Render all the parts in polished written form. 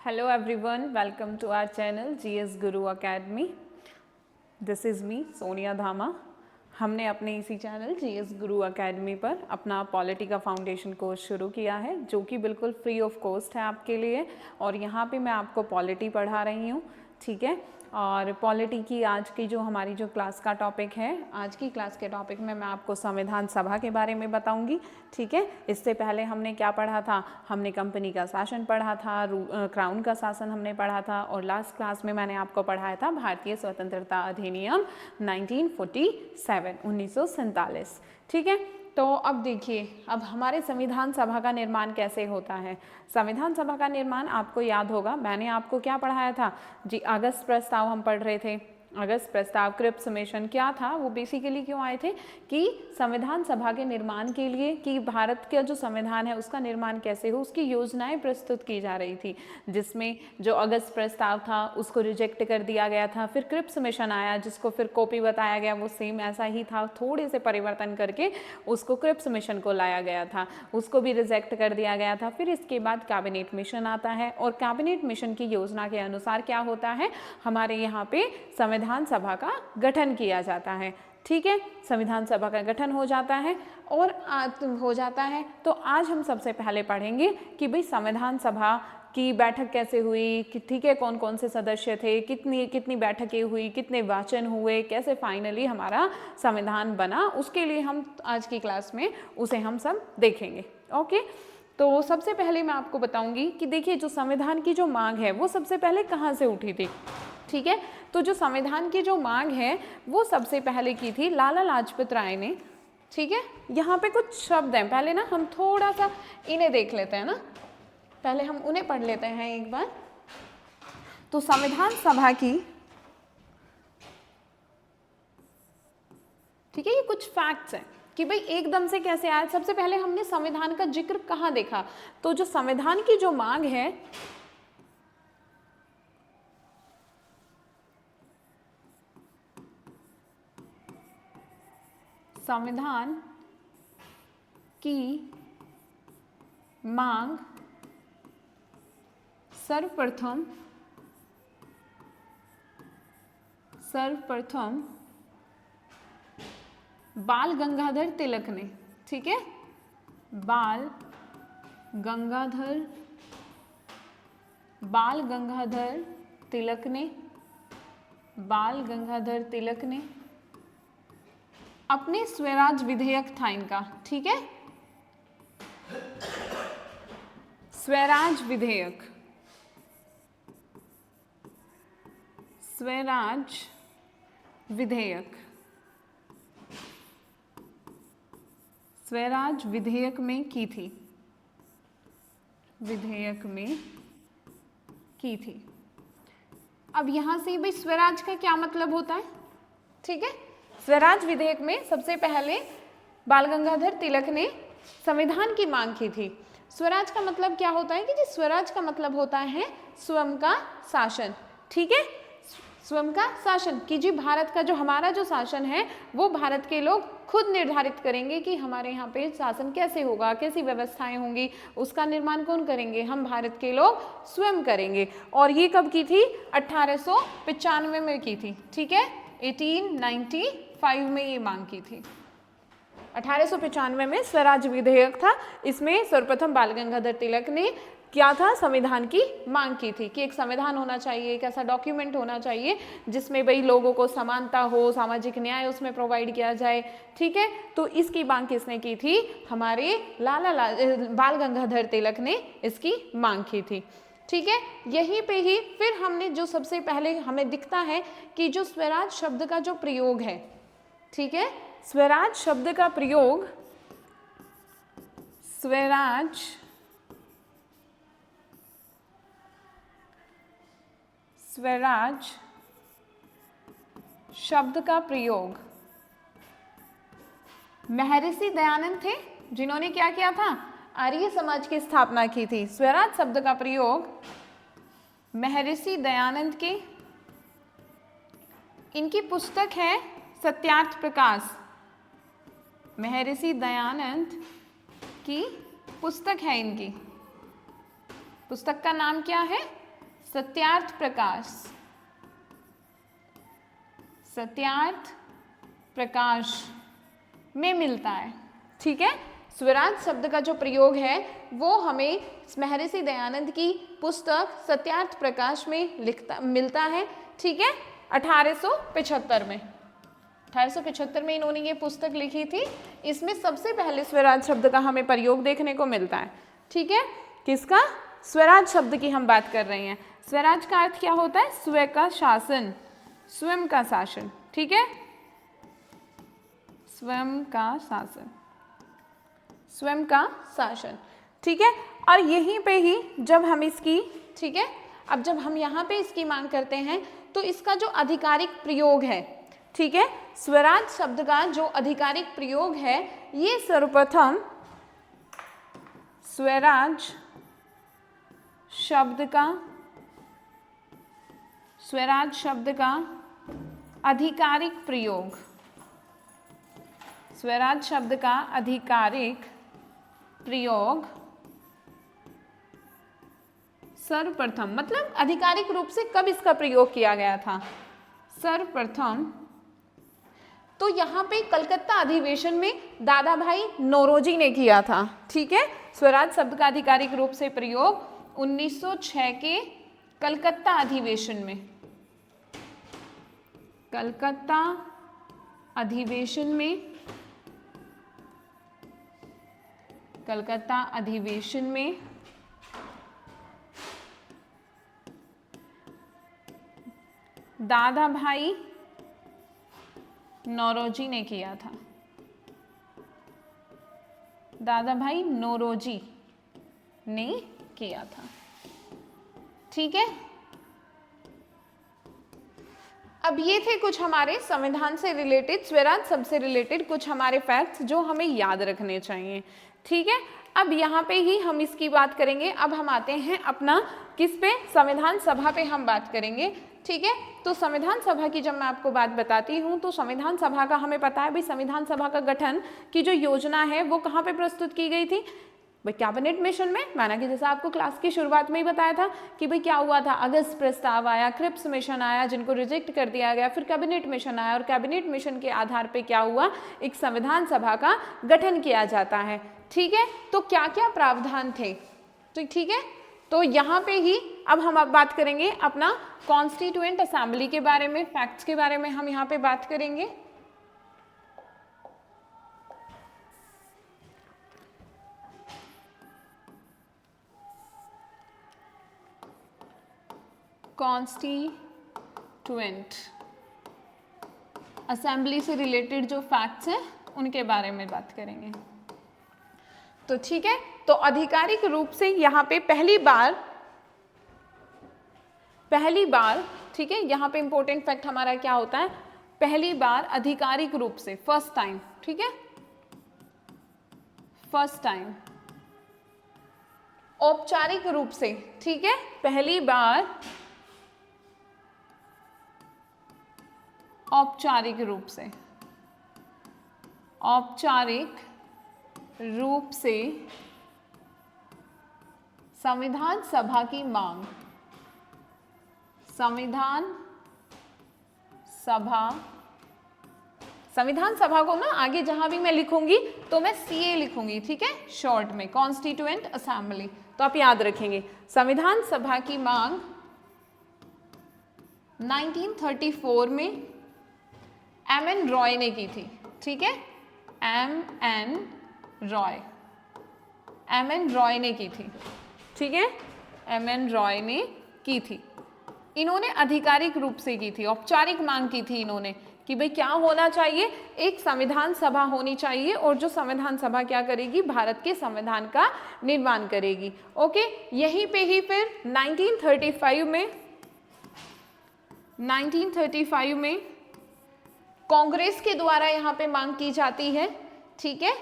Hello everyone, welcome to our channel GS Guru Academy. This is me Sonia धामा. हमने अपने इसी चैनल GS गुरु academy पर अपना पॉलिटी का फाउंडेशन कोर्स शुरू किया है जो कि बिल्कुल फ्री ऑफ कॉस्ट है आपके लिए. और यहाँ पे मैं आपको पॉलिटी पढ़ा रही हूँ, ठीक है. और पॉलिटी की आज की जो हमारी जो क्लास का टॉपिक है, आज की क्लास के टॉपिक में मैं आपको संविधान सभा के बारे में बताऊंगी, ठीक है. इससे पहले हमने क्या पढ़ा था, हमने कंपनी का शासन पढ़ा था, क्राउन का शासन हमने पढ़ा था. और लास्ट क्लास में मैंने आपको पढ़ाया था भारतीय स्वतंत्रता अधिनियम 1947, ठीक है. तो अब देखिए, अब हमारे संविधान सभा का निर्माण कैसे होता है. संविधान सभा का निर्माण आपको याद होगा, मैंने आपको क्या पढ़ाया था जी, अगस्त प्रस्ताव हम पढ़ रहे थे. अगस्त प्रस्ताव, क्रिप्स मिशन क्या था, वो बेसिकली क्यों आए थे कि संविधान सभा के निर्माण के लिए, कि भारत का जो संविधान है उसका निर्माण कैसे हो, उसकी योजनाएं प्रस्तुत की जा रही थी. जिसमें जो अगस्त प्रस्ताव था उसको रिजेक्ट कर दिया गया था. फिर क्रिप्स मिशन आया जिसको फिर कॉपी बताया गया, वो सेम ऐसा ही था, थोड़े से परिवर्तन करके उसको क्रिप्स मिशन को लाया गया था, उसको भी रिजेक्ट कर दिया गया था. फिर इसके बाद कैबिनेट मिशन आता है और कैबिनेट मिशन की योजना के अनुसार क्या होता है, हमारे यहाँ पे संविधान सभा का गठन किया जाता है, ठीक है. संविधान सभा का गठन हो जाता है तो आज हम सबसे पहले पढ़ेंगे कि भाई संविधान सभा की बैठक कैसे हुई, कि ठीक है, कौन कौन से सदस्य थे, कितनी कितनी बैठकें हुई, कितने वाचन हुए, कैसे फाइनली हमारा संविधान बना. उसके लिए हम आज की क्लास में उसे हम सब देखेंगे. ओके, तो सबसे पहले मैं आपको बताऊंगी कि देखिए, जो संविधान की जो मांग है वो सबसे पहले कहाँ से उठी थी, ठीक है. तो जो संविधान की जो मांग है वो सबसे पहले की थी लाला लाजपत राय ने, ठीक है. यहाँ पे कुछ शब्द हैं, पहले ना हम थोड़ा सा इन्हें देख लेते हैं ना, पहले हम उन्हें पढ़ लेते हैं एक बार. तो संविधान सभा की, ठीक है, ये कुछ फैक्ट्स हैं कि भाई एकदम से कैसे आया. सबसे पहले हमने संविधान का जिक्र कहाँ देखा, तो जो संविधान की जो मांग है, संविधान की मांग सर्वप्रथम बाल गंगाधर तिलक ने, ठीक है, बाल गंगाधर तिलक ने अपने स्वराज विधेयक था इनका, ठीक है. स्वराज विधेयक में की थी. अब यहां से भाई स्वराज का क्या मतलब होता है, ठीक है. स्वराज विधेयक में सबसे पहले बाल गंगाधर तिलक ने संविधान की मांग की थी. स्वराज का मतलब क्या होता है कि जी, स्वराज का मतलब होता है स्वयं का शासन, ठीक है. स्वयं का शासन, कि जी भारत का जो हमारा जो शासन है वो भारत के लोग खुद निर्धारित करेंगे कि हमारे यहाँ पे शासन कैसे होगा, कैसी व्यवस्थाएं होंगी, उसका निर्माण कौन करेंगे, हम भारत के लोग स्वयं करेंगे. और ये कब की थी, 1895 में की थी, ठीक है. 1895 में ये मांग की थी. 1895 में स्वराज विधेयक था. इसमें सर्वप्रथम बाल गंगाधर तिलक ने क्या था, संविधान की मांग की थी कि एक संविधान होना चाहिए, एक ऐसा डॉक्यूमेंट होना चाहिए जिसमें भाई लोगों को समानता हो, सामाजिक न्याय उसमें प्रोवाइड किया जाए, ठीक है. तो इसकी मांग किसने की थी, हमारे बाल गंगाधर तिलक ने इसकी मांग की थी, ठीक है. यहीं पे ही फिर हमने जो सबसे पहले हमें दिखता है कि जो स्वराज शब्द का जो प्रयोग है, ठीक है, स्वराज शब्द का प्रयोग, स्वराज शब्द का प्रयोग महर्षि दयानंद थे, जिन्होंने क्या किया था, आर्य समाज की स्थापना की थी. स्वराज शब्द का प्रयोग महर्षि दयानंद की, इनकी पुस्तक है सत्यार्थ प्रकाश. महर्षि दयानंद की पुस्तक है, इनकी पुस्तक का नाम क्या है, सत्यार्थ प्रकाश, सत्यार्थ प्रकाश में मिलता है। ठीक है, स्वराज शब्द का जो प्रयोग है वो हमें महर्षि दयानंद की पुस्तक सत्यार्थ प्रकाश में मिलता है। ठीक है, 1875 में, 1875 में इन्होंने ये पुस्तक लिखी थी। इसमें सबसे पहले स्वराज शब्द का हमें प्रयोग देखने को मिलता है। ठीक है, किसका? स्वराज शब्द की हम बात कर रहे हैं। स्वराज का अर्थ क्या होता है? स्वयं का शासन, स्वयं का शासन। ठीक है, स्वयं का शासन, स्वयं का शासन। ठीक है, और यहीं पे ही जब हम इसकी, ठीक है, अब जब हम यहाँ पे इसकी मांग करते हैं तो इसका जो आधिकारिक प्रयोग है, ठीक है, स्वराज शब्द का जो आधिकारिक प्रयोग है ये सर्वप्रथम स्वराज शब्द का, स्वराज शब्द का आधिकारिक प्रयोग, स्वराज शब्द का आधिकारिक प्रयोग सर्वप्रथम, मतलब आधिकारिक रूप से कब इसका प्रयोग किया गया था? सर्वप्रथम तो यहाँ पे कलकत्ता अधिवेशन में दादा भाई नौरोजी ने किया था। ठीक है, स्वराज शब्द का आधिकारिक रूप से प्रयोग 1906 के कलकत्ता अधिवेशन में, कलकत्ता अधिवेशन में, कलकत्ता अधिवेशन में दादा भाई नौरोजी ने किया था, दादा भाई नौरोजी ने किया था। ठीक है, अब ये थे कुछ हमारे संविधान से रिलेटेड, स्वराज शब्द से रिलेटेड कुछ हमारे फैक्ट्स जो हमें याद रखने चाहिए। ठीक है, अब यहाँ पे ही हम इसकी बात करेंगे। अब हम आते हैं अपना किस पे? संविधान सभा पे हम बात करेंगे। ठीक है, तो संविधान सभा की जब मैं आपको बात बताती हूँ तो संविधान सभा का हमें पता है भाई, संविधान सभा का गठन की जो योजना है वो कहाँ पे प्रस्तुत की गई थी भाई? कैबिनेट मिशन में। माना कि जैसा आपको क्लास की शुरुआत में ही बताया था कि भाई क्या हुआ था, अगस्त प्रस्ताव आया, क्रिप्स मिशन आया जिनको रिजेक्ट कर दिया गया, फिर कैबिनेट मिशन आया और कैबिनेट मिशन के आधार पे क्या हुआ, एक संविधान सभा का गठन किया जाता है। ठीक है, तो क्या क्या प्रावधान थे? तो ठीक है, तो यहाँ पे ही अब हम बात करेंगे अपना कॉन्स्टिट्यूएंट असेंबली के बारे में, फैक्ट्स के बारे में हम यहाँ पे बात करेंगे। कॉन्स्टिट्यूएंट असेंबली से रिलेटेड जो फैक्ट्स हैं उनके बारे में बात करेंगे। तो ठीक है, तो आधिकारिक रूप से यहाँ पे पहली बार, ठीक है, यहाँ पे इंपॉर्टेंट फैक्ट हमारा क्या होता है? पहली बार आधिकारिक रूप से, फर्स्ट टाइम, ठीक है, फर्स्ट टाइम औपचारिक रूप से, ठीक है, पहली बार औपचारिक रूप से, औपचारिक रूप से संविधान सभा की मांग, संविधान सभा को ना आगे जहां भी मैं लिखूंगी तो मैं CA लिखूंगी, ठीक है, शॉर्ट में, कॉन्स्टिट्यूएंट असेंबली। तो आप याद रखेंगे संविधान सभा की मांग 1934 में MN रॉय ने की थी। ठीक है, MN रॉय ने की थी। ठीक है, MN रॉय ने की थी। इन्होंने आधिकारिक रूप से की थी, औपचारिक मांग की थी इन्होंने कि भाई क्या होना चाहिए, एक संविधान सभा होनी चाहिए और जो संविधान सभा क्या करेगी, भारत के संविधान का निर्माण करेगी। ओके, यहीं पे ही फिर 1935 में कांग्रेस के द्वारा यहाँ पे मांग की जाती है। ठीक है,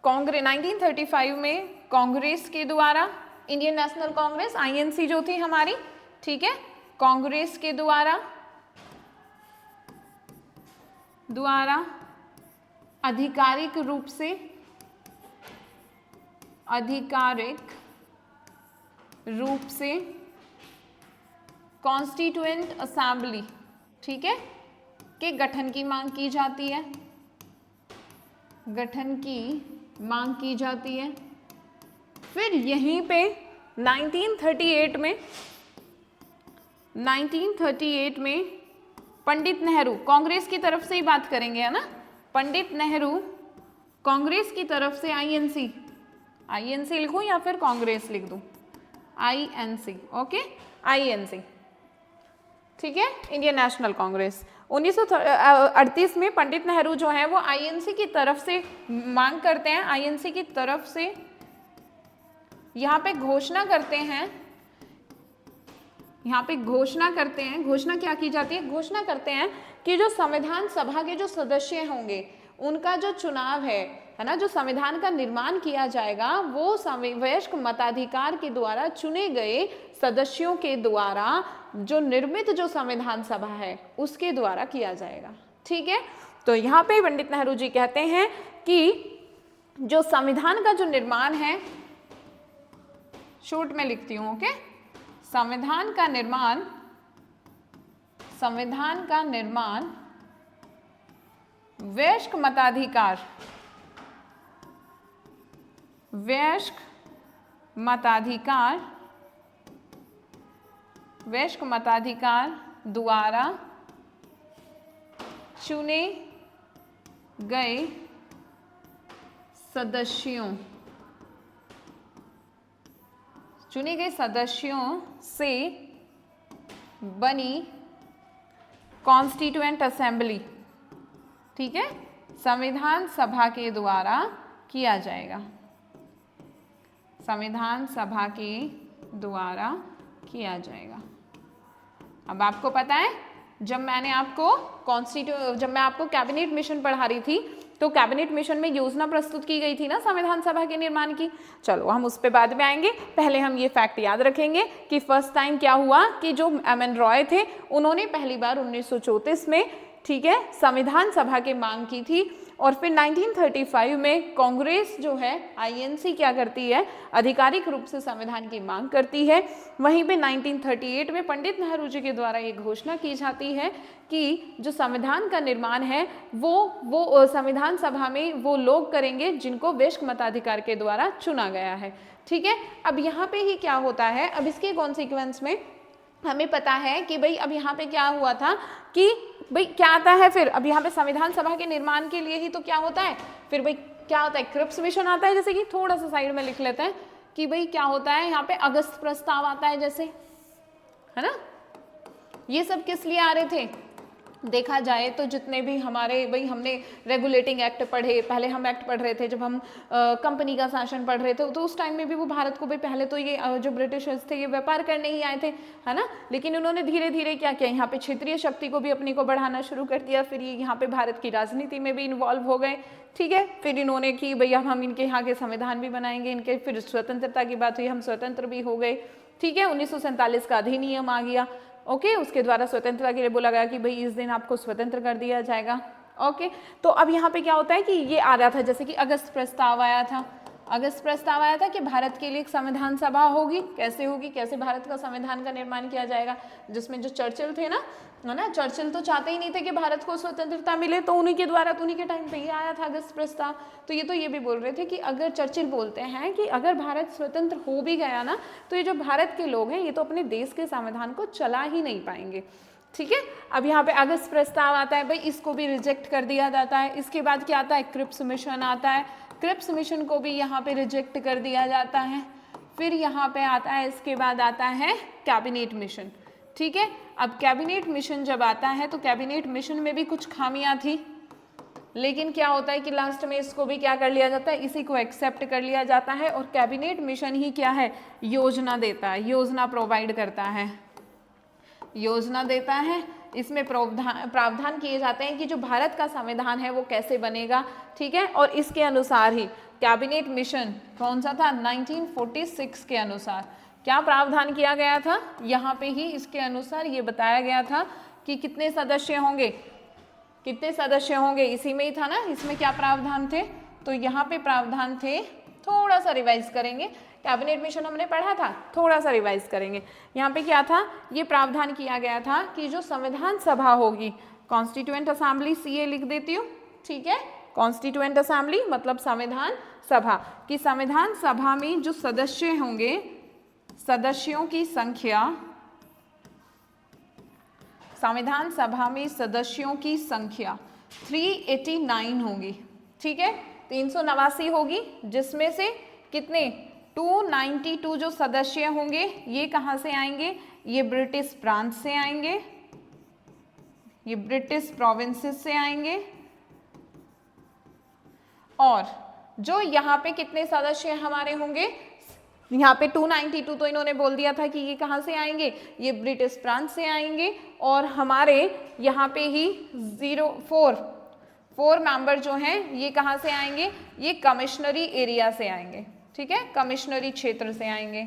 1935 में कांग्रेस के द्वारा, इंडियन नेशनल कांग्रेस INC जो थी हमारी, ठीक है, कांग्रेस के द्वारा आधिकारिक रूप से कॉन्स्टिट्यूएंट असेंबली, ठीक है, के गठन की मांग की जाती है, गठन की मांग की जाती है। फिर यहीं पे 1938 में पंडित नेहरू, कांग्रेस की तरफ से ही बात करेंगे, है ना, पंडित नेहरू कांग्रेस की तरफ से आईएनसी लिखूं या फिर कांग्रेस लिख दूं, आईएनसी, ओके, आईएनसी, ठीक है, इंडियन नेशनल कांग्रेस। 1938 में पंडित नेहरू जो है वो आईएनसी की तरफ से मांग करते हैं, आईएनसी की तरफ से यहाँ पे घोषणा करते हैं, यहाँ पे घोषणा करते हैं, घोषणा क्या की जाती है, घोषणा करते हैं कि जो संविधान सभा के जो सदस्य होंगे उनका जो चुनाव है ना, जो संविधान का निर्माण किया जाएगा वो वयस्क मताधिकार के द्वारा चुने गए सदस्यों के द्वारा जो निर्मित जो संविधान सभा है उसके द्वारा किया जाएगा, ठीक है। तो यहाँ पे पंडित नेहरू जी कहते हैं कि जो संविधान का जो निर्माण है, शॉर्ट में लिखती हूं, ओके, संविधान का निर्माण वयस्क मताधिकार द्वारा चुने गए सदस्यों से बनी कॉन्स्टिट्यूएंट असेंबली, ठीक है, संविधान सभा के द्वारा किया जाएगा, संविधान सभा के द्वारा किया जाएगा। अब आपको पता है जब मैं आपको कैबिनेट मिशन पढ़ा रही थी तो कैबिनेट मिशन में योजना प्रस्तुत की गई थी ना संविधान सभा के निर्माण की। चलो हम उस पे बाद में आएंगे, पहले हम ये फैक्ट याद रखेंगे कि फर्स्ट टाइम क्या हुआ कि जो एम.एन. रॉय थे उन्होंने पहली बार 1934 में, ठीक है, संविधान सभा की मांग की थी और फिर 1935 में कांग्रेस जो है आईएनसी क्या करती है, आधिकारिक रूप से संविधान की मांग करती है। वहीं पे 1938 में पंडित नेहरू जी के द्वारा ये घोषणा की जाती है कि जो संविधान का निर्माण है वो संविधान सभा में वो लोग करेंगे जिनको वयस्क मताधिकार के द्वारा चुना गया है, ठीक है। अब यहाँ पे ही क्या होता है, अब इसके कॉन्सिक्वेंस में हमें पता है कि भाई अब यहाँ पे क्या हुआ था कि भाई क्या आता है फिर, अब यहाँ पे संविधान सभा के निर्माण के लिए ही तो क्या होता है, फिर भाई क्या होता है, क्रिप्स मिशन आता है, जैसे कि थोड़ा सा साइड में लिख लेते हैं कि भाई क्या होता है, यहाँ पे अगस्त प्रस्ताव आता है जैसे, है ना। ये सब किस लिए आ रहे थे, देखा जाए तो जितने भी हमारे भाई हमने रेगुलेटिंग एक्ट पढ़े, पहले हम एक्ट पढ़ रहे थे जब हम कंपनी का शासन पढ़ रहे थे, तो उस टाइम में भी वो भारत को भाई पहले तो ये जो ब्रिटिशर्स थे ये व्यापार करने ही आए थे, है ना, लेकिन उन्होंने धीरे धीरे क्या किया, यहाँ पे क्षेत्रीय शक्ति को भी अपनी को बढ़ाना शुरू कर दिया, फिर ये यहाँ पे भारत की राजनीति में भी इन्वॉल्व हो गए, ठीक है। फिर इन्होंने कि भाई अब हम इनके यहाँ के संविधान भी बनाएंगे, इनके फिर स्वतंत्रता की बात हुई, हम स्वतंत्र भी हो गए, ठीक है। 1947 का अधिनियम आ गया, ओके, उसके द्वारा स्वतंत्रता के लिए बोला गया कि भाई इस दिन आपको स्वतंत्र कर दिया जाएगा, ओके। तो अब यहाँ पे क्या होता है कि ये आ रहा था, जैसे कि अगस्त प्रस्ताव आया था, अगस्त प्रस्ताव आया था कि भारत के लिए एक संविधान सभा होगी, कैसे होगी, कैसे भारत का संविधान का निर्माण किया जाएगा, जिसमें जो चर्चिल थे ना, है ना, चर्चिल तो चाहते ही नहीं थे कि भारत को स्वतंत्रता मिले, तो उन्हीं के द्वारा, तो उन्हीं के टाइम पे ये आया था अगस्त प्रस्ताव। तो ये भी बोल रहे थे कि अगर चर्चिल बोलते हैं कि अगर भारत स्वतंत्र हो भी गया ना, तो ये जो भारत के लोग हैं ये तो अपने देश के संविधान को चला ही नहीं पाएंगे, ठीक है। अब यहाँ पे अगस्त प्रस्ताव आता है, भाई इसको भी रिजेक्ट कर दिया जाता है। इसके बाद क्या आता है, क्रिप्स मिशन आता है, क्रिप्स मिशन को भी यहाँ पे रिजेक्ट कर दिया जाता है। फिर यहाँ पे आता है, इसके बाद आता है कैबिनेट मिशन, ठीक है। अब कैबिनेट मिशन जब आता है तो कैबिनेट मिशन में भी कुछ खामियां थी, लेकिन क्या होता है कि लास्ट में इसको भी क्या कर लिया जाता है, इसी को एक्सेप्ट कर लिया जाता है और कैबिनेट मिशन ही क्या है, योजना देता है, योजना प्रोवाइड करता है, योजना देता है। इसमें प्रावधान किए जाते हैं कि जो भारत का संविधान है वो कैसे बनेगा, ठीक है। और इसके अनुसार ही कैबिनेट मिशन कौन सा था, 1946 के अनुसार क्या प्रावधान किया गया था, यहाँ पे ही इसके अनुसार ये बताया गया था कि कितने सदस्य होंगे, कितने सदस्य होंगे, इसी में ही था ना, इसमें क्या प्रावधान थे, तो यहाँ पे प्रावधान थे, थोड़ा सा रिवाइज करेंगे कैबिनेट मिशन हमने पढ़ा था, थोड़ा सा रिवाइज करेंगे। यहाँ पे क्या था, ये प्रावधान किया गया था कि जो संविधान सभा होगी, कॉन्स्टिट्यूएंट असेंबली CA लिख देती हूँ, ठीक है, कॉन्स्टिट्यूएंट असेंबली मतलब संविधान सभा, कि संविधान सभा में जो सदस्य होंगे, सदस्यों की संख्या, संविधान सभा में सदस्यों की संख्या 389 होगी, ठीक है, 389 होगी, जिसमें से कितने 292 जो सदस्य होंगे ये कहाँ से आएंगे, ये ब्रिटिश प्रांत से आएंगे, ये ब्रिटिश प्रोविंसेस से आएंगे, और जो यहाँ पे कितने सदस्य हमारे होंगे, यहाँ पे 292 तो इन्होंने बोल दिया था कि ये कहाँ से आएंगे, ये ब्रिटिश प्रांत से आएंगे, और हमारे यहाँ पे ही 4 मेंबर जो हैं ये कहाँ से आएंगे, ये कमिश्नरी एरिया से आएंगे, ठीक है, कमिश्नरी क्षेत्र से आएंगे,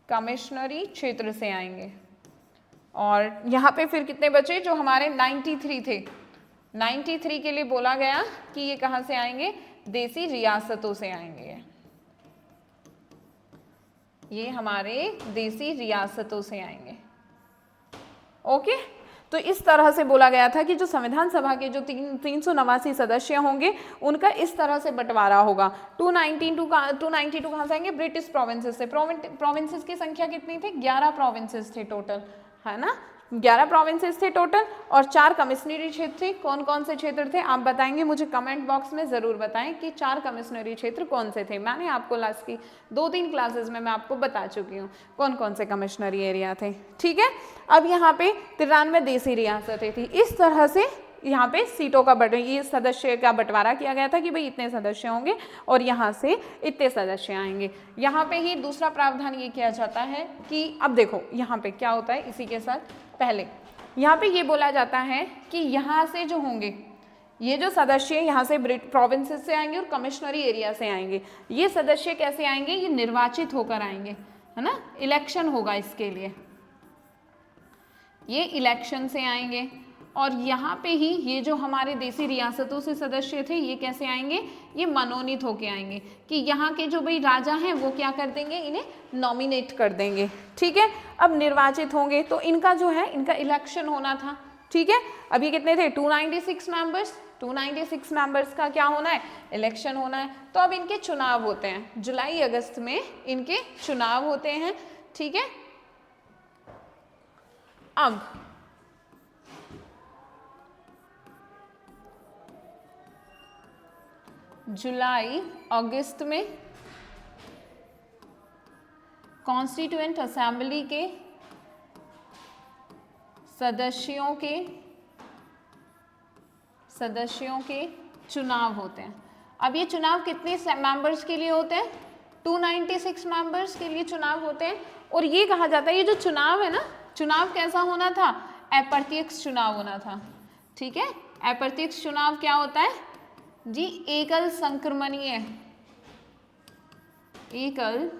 कमिश्नरी क्षेत्र से आएंगे। और यहाँ पे फिर कितने बचे, जो हमारे 93 थे, 93 के लिए बोला गया कि ये कहाँ से आएंगे, देसी रियासतों से आएंगे, ये हमारे देसी रियासतों से आएंगे। ओके, तो इस तरह से बोला गया था कि जो संविधान सभा के जो 389 सदस्य होंगे उनका इस तरह से बंटवारा होगा। 292 कहाँ से आएंगे, ब्रिटिश प्रोविंसेस से। प्रोविंसेस की संख्या कितनी थी, 11 प्रोविंसेस थे टोटल, है ना, 11 प्रोविंसेस थे टोटल, और 4 कमिश्नरी क्षेत्र थे। कौन कौन से क्षेत्र थे आप बताएंगे, मुझे कमेंट बॉक्स में ज़रूर बताएं कि 4 कमिश्नरी क्षेत्र कौन से थे। मैंने आपको लास्ट की 2-3 क्लासेस में मैं आपको बता चुकी हूँ कौन कौन से कमिश्नरी एरिया थे, ठीक है। अब यहाँ पे 93 देसी रियासतें थी। इस तरह से यहाँ पे सीटों का ये सदस्य का बंटवारा किया गया था कि भाई इतने सदस्य होंगे और यहाँ से इतने सदस्य आएंगे। यहाँ पे ही दूसरा प्रावधान ये किया जाता है कि अब देखो यहाँ पे क्या होता है, इसी के साथ पहले यहाँ पे ये बोला जाता है कि यहाँ से जो होंगे, ये जो सदस्य यहाँ से प्रोविंसेस से आएंगे और कमिश्नरी एरिया से आएंगे, ये सदस्य कैसे आएंगे, ये निर्वाचित होकर आएंगे, है ना, इलेक्शन होगा इसके लिए, ये इलेक्शन से आएंगे। और यहाँ पे ही ये जो हमारे देसी रियासतों से सदस्य थे ये कैसे आएंगे, ये मनोनीत होके आएंगे कि यहाँ के जो भाई राजा हैं वो क्या कर देंगे, इन्हें नॉमिनेट कर देंगे, ठीक है। अब निर्वाचित होंगे तो इनका जो है, इनका इलेक्शन होना था, ठीक है। अब ये कितने थे, 296 मेंबर्स, 296 मेंबर्स का क्या होना है, इलेक्शन होना है। तो अब इनके चुनाव होते हैं, जुलाई अगस्त में इनके चुनाव होते हैं, ठीक है। अब जुलाई अगस्त में कॉन्स्टिट्यूएंट असेंबली के सदस्यों के चुनाव होते हैं। अब ये चुनाव कितने मेंबर्स के लिए होते हैं, 296 मेंबर्स के लिए चुनाव होते हैं। और ये कहा जाता है, ये जो चुनाव है ना, चुनाव कैसा होना था, अप्रत्यक्ष चुनाव होना था, ठीक है। अप्रत्यक्ष चुनाव क्या होता है जी, एकल संक्रमणीय, एकल,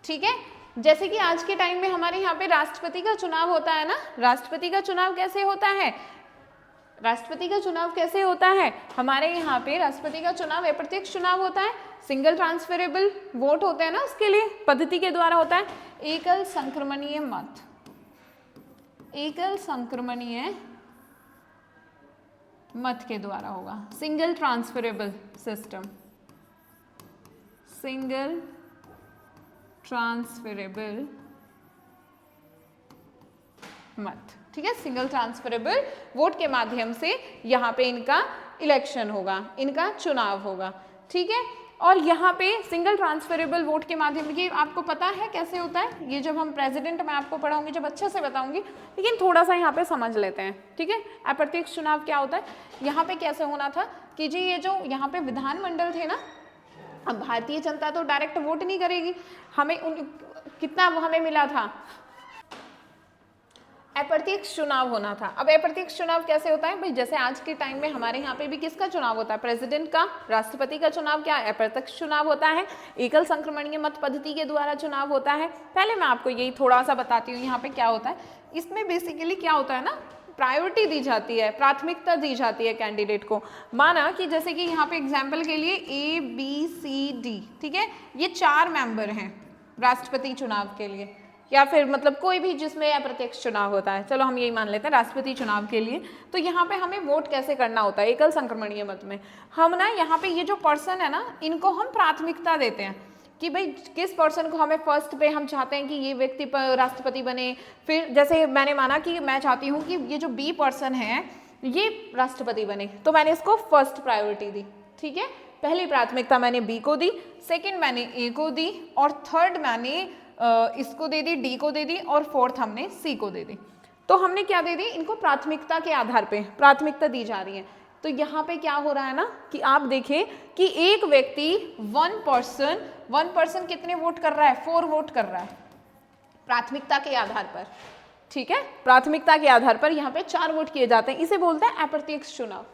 ठीक है। जैसे कि आज के टाइम में हमारे यहाँ पे राष्ट्रपति का चुनाव होता है ना, राष्ट्रपति का चुनाव कैसे होता है, राष्ट्रपति का चुनाव कैसे होता है, हमारे यहाँ पे राष्ट्रपति का चुनाव अप्रत्यक्ष चुनाव होता है, सिंगल ट्रांसफरेबल वोट होते हैं ना, उसके लिए पद्धति के द्वारा होता है। एकल संक्रमणीय मत, एकल संक्रमणीय मत के द्वारा होगा, single transferable system, single transferable मत, ठीक है। सिंगल ट्रांसफरेबल वोट के माध्यम से यहाँ पे इनका इलेक्शन होगा, इनका चुनाव होगा, ठीक है। और यहाँ पे सिंगल ट्रांसफरेबल वोट के माध्यम से आपको पता है कैसे होता है, ये जब हम प्रेसिडेंट मैं आपको पढ़ाऊंगी जब अच्छे से बताऊंगी, लेकिन थोड़ा सा यहाँ पे समझ लेते हैं, ठीक है। अप्रत्यक्ष चुनाव क्या होता है, यहाँ पे कैसे होना था कि जी ये जो यहाँ पे विधानमंडल थे ना, अब भारतीय जनता तो डायरेक्ट वोट नहीं करेगी, हमें कितना हमें मिला था, अप्रत्यक्ष चुनाव होना था। अब अप्रत्यक्ष चुनाव कैसे होता है भाई, जैसे आज के टाइम में हमारे यहाँ पे भी किसका चुनाव होता है, प्रेसिडेंट का, राष्ट्रपति का चुनाव क्या है, अप्रत्यक्ष चुनाव होता है, एकल संक्रमणीय मत पद्धति के द्वारा चुनाव होता है। पहले मैं आपको यही थोड़ा सा बताती हूँ यहाँ पे क्या होता है। इसमें बेसिकली क्या होता है ना प्रायोरिटी दी जाती है, प्राथमिकता दी जाती है कैंडिडेट को। माना कि जैसे कि यहाँ पे एग्जाम्पल के लिए ABCD, ठीक है, ये 4 मेंबर हैं राष्ट्रपति चुनाव के लिए, या फिर मतलब कोई भी जिसमें अप्रत्यक्ष चुनाव होता है, चलो हम यही मान लेते हैं राष्ट्रपति चुनाव के लिए। तो यहाँ पे हमें वोट कैसे करना होता है, एकल संक्रमणीय मत में हम ना यहाँ पे ये जो पर्सन है ना, इनको हम प्राथमिकता देते हैं कि भाई किस पर्सन को हमें फर्स्ट पे हम चाहते हैं कि ये व्यक्ति राष्ट्रपति बने। फिर जैसे मैंने माना कि मैं चाहती हूँ कि ये जो B पर्सन है ये राष्ट्रपति बने, तो मैंने इसको फर्स्ट प्रायोरिटी दी, ठीक है, पहली प्राथमिकता मैंने B को दी, सेकंड मैंने A को दी, और थर्ड मैंने इसको दे दी, D को दे दी, और फोर्थ हमने C को दे दी। तो हमने क्या दे दी, इनको प्राथमिकता के आधार पे प्राथमिकता दी जा रही है। तो यहाँ पे क्या हो रहा है ना कि आप देखें कि एक व्यक्ति वन पर्सन कितने वोट कर रहा है, 4 वोट कर रहा है प्राथमिकता के आधार पर, ठीक है, प्राथमिकता के आधार पर यहाँ पे 4 वोट किए जाते हैं, इसे बोलते हैं अप्रत्यक्ष चुनाव,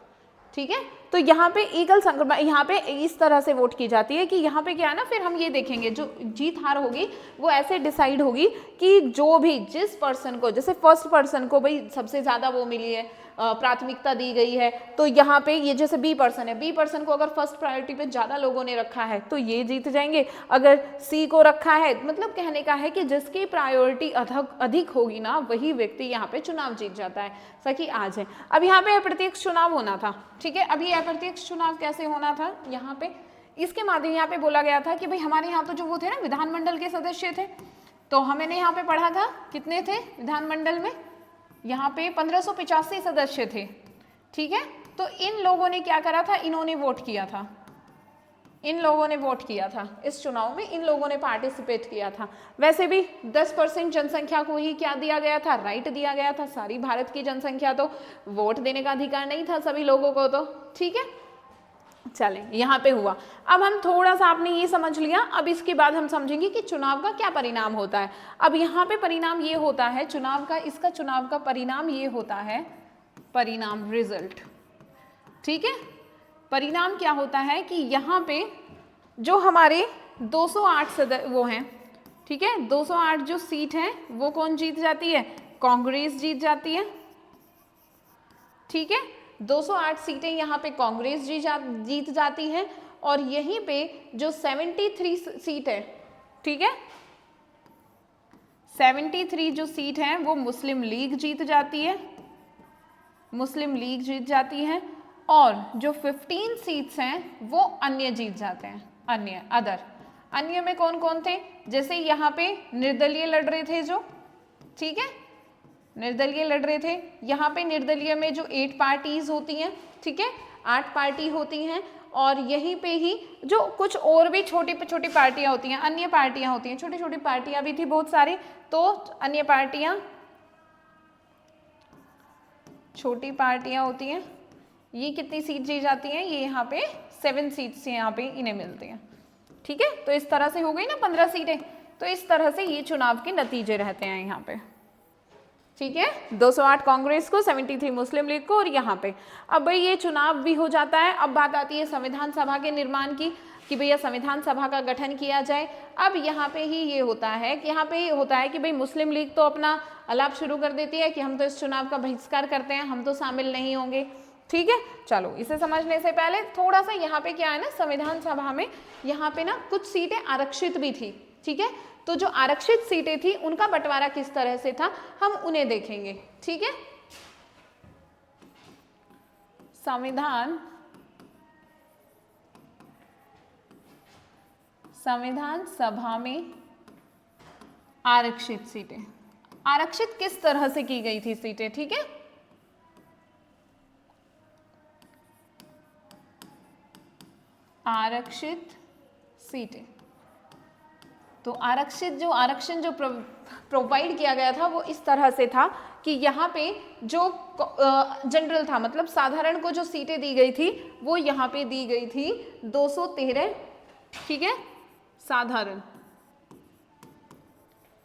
ठीक है। तो यहाँ पे एकल संक्रमण, यहाँ पे इस तरह से वोट की जाती है कि यहाँ पे क्या है ना, फिर हम ये देखेंगे जो जीत हार होगी वो ऐसे डिसाइड होगी कि जो भी जिस पर्सन को, जैसे फर्स्ट पर्सन को भाई सबसे ज़्यादा वो मिली है, प्राथमिकता दी गई है, तो यहाँ पे ये जैसे B पर्सन है, B पर्सन को अगर फर्स्ट प्रायोरिटी पे ज़्यादा लोगों ने रखा है तो ये जीत जाएंगे। अगर C को रखा है, मतलब कहने का है कि जिसकी प्रायोरिटी अधिक होगी ना वही व्यक्ति यहाँ पे चुनाव जीत जाता है। सखी आज है, अब यहाँ पे अप्रत्यक्ष चुनाव होना था, ठीक है। अब ये अप्रत्यक्ष चुनाव कैसे होना था, यहाँ पे इसके माध्यम यहाँ पे बोला गया था कि भाई हमारे यहाँ तो जो वो थे ना विधानमंडल के सदस्य थे, तो हमने यहाँ पे पढ़ा था कितने थे विधानमंडल में, यहाँ पे 1585 सदस्य थे, ठीक है। तो इन लोगों ने क्या करा था, इन्होंने वोट किया था, इन लोगों ने वोट किया था इस चुनाव में, इन लोगों ने पार्टिसिपेट किया था। वैसे भी 10% जनसंख्या को ही क्या दिया गया था, राइट दिया गया था, सारी भारत की जनसंख्या तो वोट देने का अधिकार नहीं था सभी लोगों को, तो ठीक है। चले यहाँ पे हुआ, अब हम थोड़ा सा आपने ये समझ लिया, अब इसके बाद हम समझेंगे कि चुनाव का क्या परिणाम होता है। अब यहाँ पे परिणाम ये होता है चुनाव का, इसका चुनाव का परिणाम ये होता है, परिणाम रिजल्ट, ठीक है। परिणाम क्या होता है कि यहाँ पे जो हमारे 208 वो हैं, ठीक है, 208 जो सीट हैं वो कौन जीत जाती है, कांग्रेस जीत जाती है, ठीक है। 208 सीटें यहाँ पे कांग्रेस जीत जाती है, और यहीं पे जो 73 सीट है, ठीक है, 73 जो सीट है वो मुस्लिम लीग जीत जाती है, मुस्लिम लीग जीत जाती है, और जो 15 सीट्स हैं वो अन्य जीत जाते हैं, अन्य अदर। अन्य में कौन कौन थे, जैसे यहाँ पे निर्दलीय लड़ रहे थे जो, ठीक है, निर्दलीय लड़ रहे थे, यहाँ पे निर्दलीय में जो 8 पार्टीज होती हैं, ठीक है, 8 पार्टी होती हैं, और यहीं पे ही जो कुछ और भी छोटी छोटी पार्टियां होती हैं, अन्य पार्टियां होती हैं, छोटी छोटी पार्टियां भी थी बहुत सारी, तो अन्य पार्टियां, छोटी पार्टियां होती हैं, ये कितनी सीट जीत जाती हैं, ये यहाँ पे 7 सीट्स यहाँ पे इन्हें मिलती हैं, ठीक है। तो इस तरह से हो गई ना 15 सीटें, तो इस तरह से ये चुनाव के नतीजे रहते हैं यहाँ पे, ठीक है। 208 कांग्रेस को, 73 मुस्लिम लीग को, और यहाँ पे अब भाई ये चुनाव भी हो जाता है। अब बात आती है संविधान सभा के निर्माण की कि भैया संविधान सभा का गठन किया जाए। अब यहाँ पे ही ये होता है कि यहाँ पे होता है कि भाई मुस्लिम लीग तो अपना अलाप शुरू कर देती है कि हम तो इस चुनाव का बहिष्कार करते हैं, हम तो शामिल नहीं होंगे, ठीक है। चलो इसे समझने से पहले थोड़ा सा यहाँ पे क्या है ना, संविधान सभा में यहाँ पे ना कुछ सीटें आरक्षित भी थी, ठीक है। तो जो आरक्षित सीटें थी उनका बंटवारा किस तरह से था हम उन्हें देखेंगे, ठीक है। संविधान सभा में आरक्षित सीटें, आरक्षित किस तरह से की गई थी सीटें, ठीक है। आरक्षित सीटें, तो आरक्षण जो प्रोवाइड किया गया था वो इस तरह से था कि यहाँ पे जो जनरल था, मतलब साधारण को जो सीटें दी गई थी वो यहाँ पे दी गई थी 213, ठीक है, साधारण,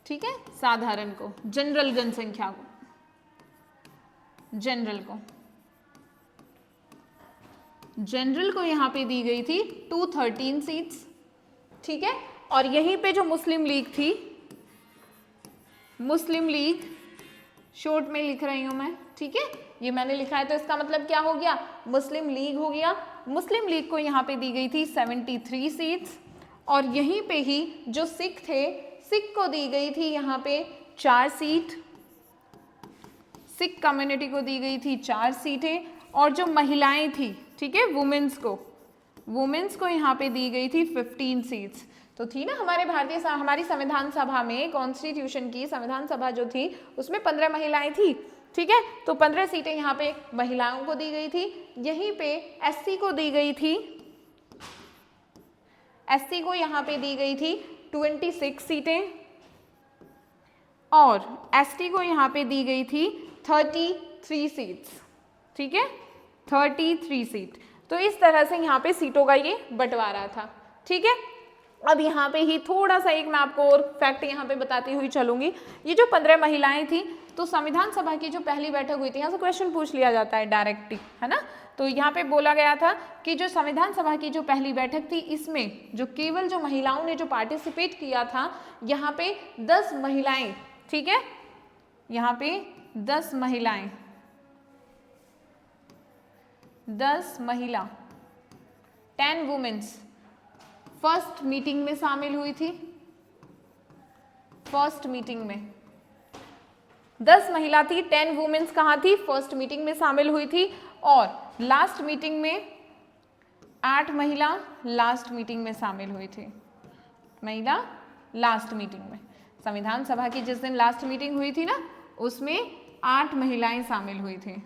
ठीक है, साधारण को, जनरल जनसंख्या को, जनरल को यहाँ पे दी गई थी 213 सीट्स, ठीक है। और यहीं पे जो मुस्लिम लीग थी, मुस्लिम लीग शॉर्ट में लिख रही हूँ मैं, ठीक है, ये मैंने लिखा है तो इसका मतलब क्या हो गया, मुस्लिम लीग हो गया। मुस्लिम लीग को यहाँ पे दी गई थी 73 सीट्स, और यहीं पे ही जो सिख थे, सिख को दी गई थी यहाँ पे 4 सीट, सिख कम्युनिटी को दी गई थी 4 सीटें, और जो महिलाएं थी, ठीक है, वुमेन्स को यहाँ पे दी गई थी 15 सीट्स। तो थी ना हमारी संविधान सभा में, कॉन्स्टिट्यूशन की संविधान सभा जो थी उसमें 15 महिलाएं थी, ठीक है, तो 15 सीटें यहाँ पे महिलाओं को दी गई थी। यहीं पे एससी को दी गई थी, एससी को यहाँ पे दी गई थी 26 सीटें, और एसटी को यहाँ पे दी गई थी 33 सीट्स, ठीक है, 33 सीट। तो इस तरह से यहाँ पे सीटों का ये बंटवारा था, ठीक है। अब यहाँ पे ही थोड़ा सा एक मैं आपको और फैक्ट यहाँ पे बताती हुई चलूंगी। ये जो 15 महिलाएं थी, तो संविधान सभा की जो पहली बैठक हुई थी, यहाँ से क्वेश्चन पूछ लिया जाता है डायरेक्टली, है ना। तो यहाँ पे बोला गया था कि जो संविधान सभा की जो पहली बैठक थी, इसमें जो केवल जो महिलाओं ने जो पार्टिसिपेट किया था, यहाँ पे 10 महिलाएं, ठीक है, यहाँ पे 10 महिलाएं, 10 महिला, 10 वुमेन्स फर्स्ट मीटिंग में शामिल हुई थी। फर्स्ट मीटिंग में 10 महिला थी, 10 वुमेन्स कहाँ थी, फर्स्ट मीटिंग में शामिल हुई थी, और लास्ट मीटिंग में 8 महिला लास्ट मीटिंग में शामिल हुई थी। महिला लास्ट मीटिंग में, संविधान सभा की जिस दिन लास्ट मीटिंग हुई थी ना, उसमें 8 महिलाएं शामिल हुई थी।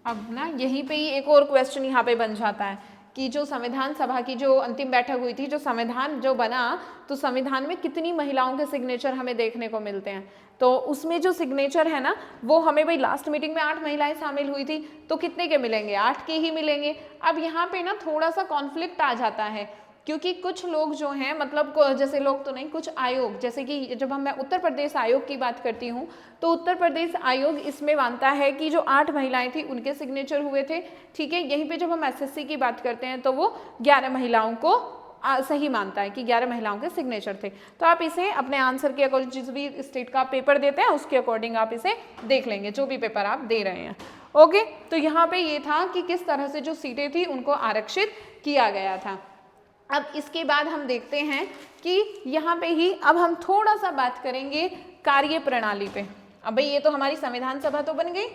अब ना यहीं पे ही एक और क्वेश्चन यहाँ पे बन जाता है कि जो संविधान सभा की जो अंतिम बैठक हुई थी, जो संविधान जो बना, तो संविधान में कितनी महिलाओं के सिग्नेचर हमें देखने को मिलते हैं। तो उसमें जो सिग्नेचर है ना, वो हमें भाई लास्ट मीटिंग में 8 महिलाएं शामिल हुई थी, तो कितने के मिलेंगे, 8 के ही मिलेंगे। अब यहाँ पे ना थोड़ा सा कॉन्फ्लिक्ट आ जाता है, क्योंकि कुछ लोग जो हैं, मतलब जैसे लोग तो नहीं, कुछ आयोग, जैसे कि जब मैं उत्तर प्रदेश आयोग की बात करती हूँ, तो उत्तर प्रदेश आयोग इसमें मानता है कि जो 8 महिलाएं थी उनके सिग्नेचर हुए थे, ठीक है। यहीं पे जब हम एसएससी की बात करते हैं तो वो 11 महिलाओं को सही मानता है कि 11 महिलाओं के सिग्नेचर थे। तो आप इसे अपने आंसर के अकॉर्डिंग, जिस भी स्टेट का पेपर देते हैं उसके अकॉर्डिंग आप इसे देख लेंगे, जो भी पेपर आप दे रहे हैं, ओके। तो यहाँ पे ये था कि किस तरह से जो सीटें थी उनको आरक्षित किया गया था। अब इसके बाद हम देखते हैं कि यहाँ पे ही अब हम थोड़ा सा बात करेंगे कार्य प्रणाली पे। अब भाई ये तो हमारी संविधान सभा तो बन गई,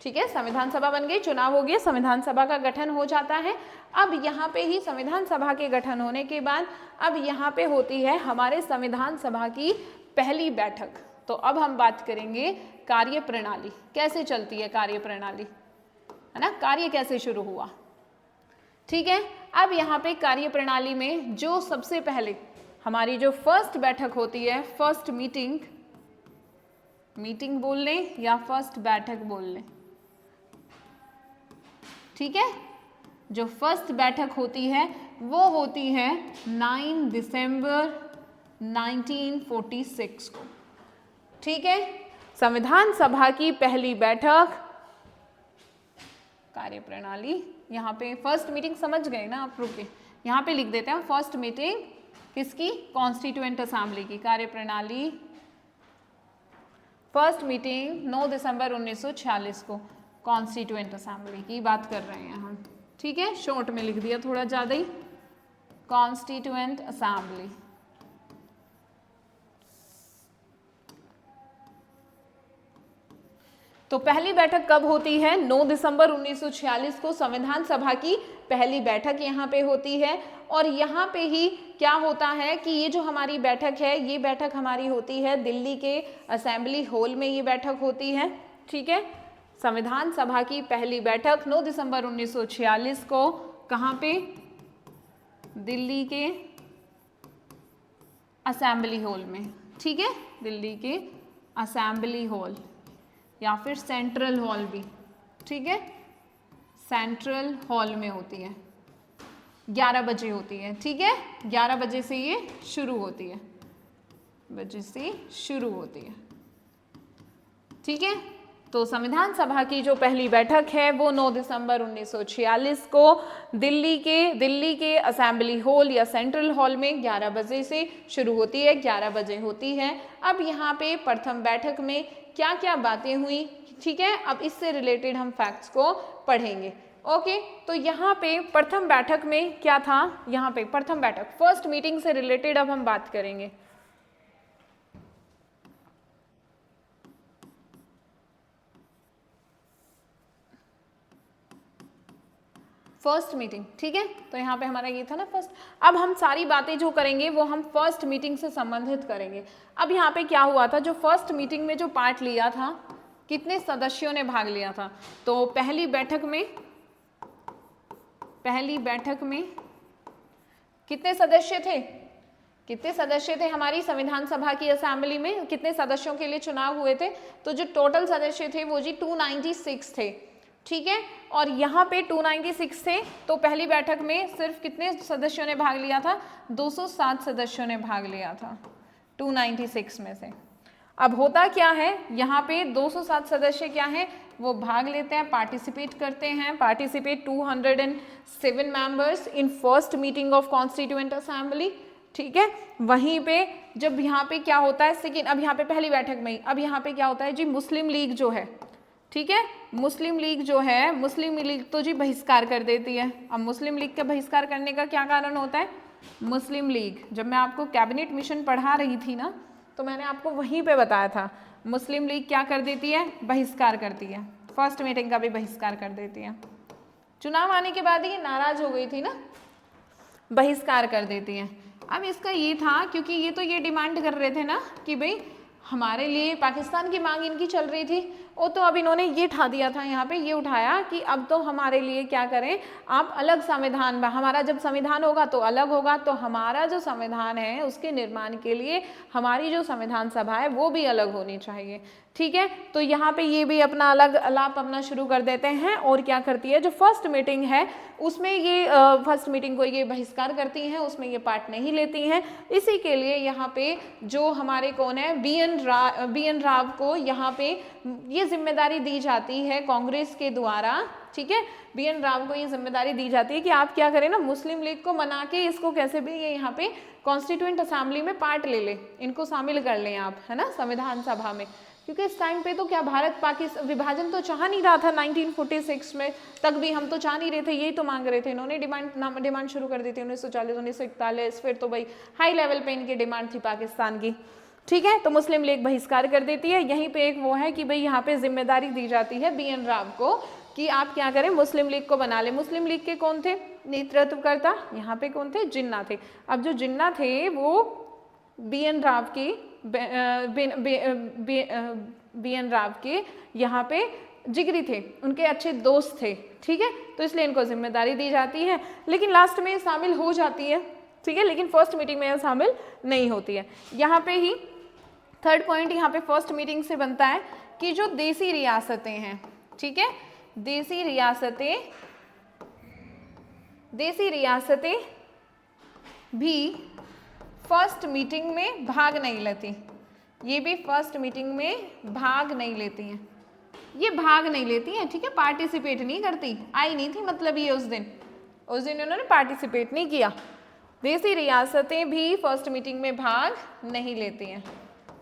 ठीक है, संविधान सभा बन गई, चुनाव हो गया, संविधान सभा का गठन हो जाता है। अब यहाँ पे ही संविधान सभा के गठन होने के बाद अब यहाँ पे होती है हमारे संविधान सभा की पहली बैठक। तो अब हम बात करेंगे कार्य प्रणाली, कैसे चलती है कार्य प्रणाली, है ना, कार्य कैसे शुरू हुआ, ठीक है। अब यहाँ पे कार्य प्रणाली में जो सबसे पहले हमारी जो फर्स्ट बैठक होती है, फर्स्ट मीटिंग, मीटिंग बोल लें या फर्स्ट बैठक बोल लें, ठीक है, जो फर्स्ट बैठक होती है वो होती है 9 दिसंबर 1946 को, ठीक है। संविधान सभा की पहली बैठक, कार्य प्रणाली, यहाँ पे फर्स्ट मीटिंग समझ गए ना आप, रुके यहाँ पे लिख देते हैं फर्स्ट मीटिंग किसकी, कॉन्स्टिट्यूएंट असेंबली की। कार्य प्रणाली फर्स्ट मीटिंग 9 दिसंबर 1946 को कॉन्स्टिट्यूएंट असेंबली की बात कर रहे हैं हम, ठीक है, शॉर्ट में लिख दिया थोड़ा ज़्यादा ही, कॉन्स्टिट्यूएंट असेंबली। तो पहली बैठक कब होती है, 9 दिसंबर 1946 को संविधान सभा की पहली बैठक यहाँ पे होती है। और यहाँ पे ही क्या होता है कि ये जो हमारी बैठक है, ये बैठक हमारी होती है दिल्ली के असेंबली हॉल में, ये बैठक होती है, ठीक है। संविधान सभा की पहली बैठक 9 दिसंबर 1946 को कहाँ पे, दिल्ली के असेंबली हॉल में, ठीक है, दिल्ली के असेंबली हॉल या फिर सेंट्रल हॉल भी, ठीक है, सेंट्रल हॉल में होती है, 11 बजे होती है, ठीक है, 11 बजे से ये शुरू होती है, बजे से शुरू होती है, ठीक है। तो संविधान सभा की जो पहली बैठक है वो 9 दिसंबर 1946 को दिल्ली के असेंबली हॉल या सेंट्रल हॉल में 11 बजे से शुरू होती है, 11 बजे होती है। अब यहाँ पे प्रथम बैठक में क्या क्या बातें हुई, ठीक है, अब इससे रिलेटेड हम फैक्ट्स को पढ़ेंगे। ओके, तो यहाँ पे प्रथम बैठक में क्या था, यहाँ पे प्रथम बैठक फर्स्ट मीटिंग से रिलेटेड अब हम बात करेंगे। फर्स्ट मीटिंग, ठीक है, तो यहाँ पे हमारा ये था ना फर्स्ट। अब हम सारी बातें जो करेंगे वो हम फर्स्ट मीटिंग से संबंधित करेंगे। अब यहाँ पे क्या हुआ था, जो फर्स्ट मीटिंग में जो पार्ट लिया था, कितने सदस्यों ने भाग लिया था, तो पहली बैठक में कितने सदस्य थे, हमारी संविधान सभा की असेंबली में कितने सदस्यों के लिए चुनाव हुए थे, तो जो टोटल सदस्य थे वो जी 296 थे, ठीक है। और यहाँ पे 296 थे, तो पहली बैठक में सिर्फ कितने सदस्यों ने भाग लिया था, 207 सदस्यों ने भाग लिया था 296 में से। अब होता क्या है, यहाँ पे 207 सदस्य क्या है, वो भाग लेते हैं, पार्टिसिपेट करते हैं, 207 members in first meeting of constituent assembly, ठीक है। वहीं पे जब यहाँ पे क्या होता है सेकेंड, अब यहाँ पे पहली बैठक में ही, अब यहाँ पे क्या होता है जी, मुस्लिम लीग जो है, ठीक है, मुस्लिम लीग तो जी बहिष्कार कर देती है। अब मुस्लिम लीग का बहिष्कार करने का क्या कारण होता है, मुस्लिम लीग, जब मैं आपको कैबिनेट मिशन पढ़ा रही थी ना, तो मैंने आपको वहीं पे बताया था, मुस्लिम लीग क्या कर देती है, बहिष्कार करती है, फर्स्ट मीटिंग का भी बहिष्कार कर देती है। चुनाव आने के बाद ये नाराज हो गई थी ना, बहिष्कार कर देती है। अब इसका ये था, क्योंकि ये तो ये डिमांड कर रहे थे ना कि भाई हमारे लिए पाकिस्तान की मांग इनकी चल रही थी, वो तो अब इन्होंने ये उठा दिया था, यहाँ पे ये उठाया कि अब तो हमारे लिए क्या करें, आप अलग संविधान, हमारा जब संविधान होगा तो अलग होगा, तो हमारा जो संविधान है उसके निर्माण के लिए हमारी जो संविधान सभा है वो भी अलग होनी चाहिए, ठीक है। तो यहाँ पे ये भी अपना अलग अलाप अपना शुरू कर देते हैं, और क्या करती है, जो फर्स्ट मीटिंग है उसमें ये फर्स्ट मीटिंग को ये बहिष्कार करती हैं, उसमें ये पार्ट नहीं लेती हैं। इसी के लिए यहाँ पे जो हमारे कौन है, बी एन राव को यहाँ पे ये जिम्मेदारी दी जाती है कांग्रेस के द्वारा, ठीक है। बी एन राव को ये जिम्मेदारी दी जाती है कि आप क्या करें ना, मुस्लिम लीग को मना के इसको कैसे भी ये यहाँ पे कॉन्स्टिट्यूएंट असेंबली में पार्ट ले ले, इनको शामिल कर लें आप, है ना, संविधान सभा में। क्योंकि इस टाइम पे तो क्या भारत पाकिस्तान विभाजन तो चाह नहीं रहा था, 1946 में तक भी हम तो चाह नहीं रहे थे, यही तो मांग रहे थे, इन्होंने डिमांड शुरू कर दी थी 1940 1941, फिर तो भाई हाई लेवल पे इनकी डिमांड थी पाकिस्तान की, ठीक है। तो मुस्लिम लीग बहिष्कार कर देती है। यहीं पे एक वो है कि भाई यहाँ पे जिम्मेदारी दी जाती है बी एन राव को कि आप क्या करें, मुस्लिम लीग को बना ले। मुस्लिम लीग के कौन थे नेतृत्वकर्ता, यहाँ पे कौन थे, जिन्ना थे। अब जो जिन्ना थे वो बी एन राव के यहाँ पे जिगरी थे, उनके अच्छे दोस्त थे, ठीक है, तो इसलिए इनको जिम्मेदारी दी जाती है। लेकिन लास्ट में शामिल हो जाती है, ठीक है, लेकिन फर्स्ट मीटिंग में शामिल नहीं होती है। यहाँ पे ही थर्ड पॉइंट यहाँ पे फर्स्ट मीटिंग से बनता है कि जो देसी रियासतें हैं, ठीक है, देसी रियासतें भी फर्स्ट मीटिंग में भाग नहीं लेती, ये भी फर्स्ट मीटिंग में भाग नहीं लेती हैं, ये भाग नहीं लेती हैं, ठीक है, पार्टिसिपेट नहीं करती, आई नहीं थी मतलब ये उस दिन इन्होंने पार्टिसिपेट नहीं किया। देसी रियासतें भी फर्स्ट मीटिंग में भाग नहीं लेती हैं,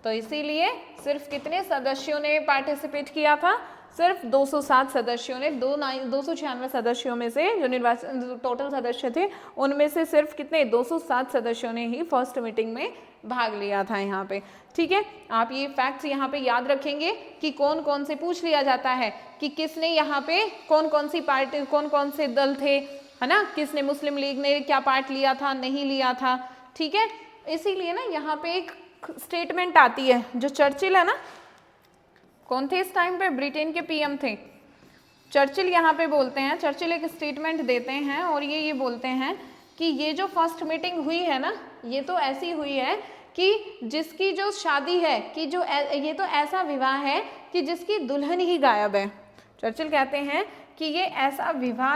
तो इसीलिए सिर्फ कितने सदस्यों ने पार्टिसिपेट किया था, सिर्फ 207 सदस्यों ने, 296 सदस्यों में से जो निर्वाचन टोटल सदस्य थे उनमें से सिर्फ कितने 207 सदस्यों ने ही फर्स्ट मीटिंग में भाग लिया था यहाँ पे, ठीक है। आप ये फैक्ट्स यहाँ पे याद रखेंगे कि कौन कौन से पूछ लिया जाता है कि किसने यहाँ पे कौन कौन सी पार्टी, कौन कौन से दल थे, है ना, किसने, मुस्लिम लीग ने क्या पार्ट लिया था, नहीं लिया था, ठीक है। इसीलिए ना यहाँ पे एक स्टेटमेंट आती है, जो चर्चिल है ना, कौन थे इस टाइम पे, ब्रिटेन के पीएम थे चर्चिल, यहाँ पे बोलते हैं, चर्चिल एक स्टेटमेंट देते हैं और ये बोलते हैं कि ये जो फर्स्ट मीटिंग हुई है ना, ये तो ऐसी हुई है कि जिसकी जो शादी है कि जो ये तो ऐसा विवाह है कि जिसकी दुल्हन ही गायब है। चर्चिल कहते हैं कि ये ऐसा विवाह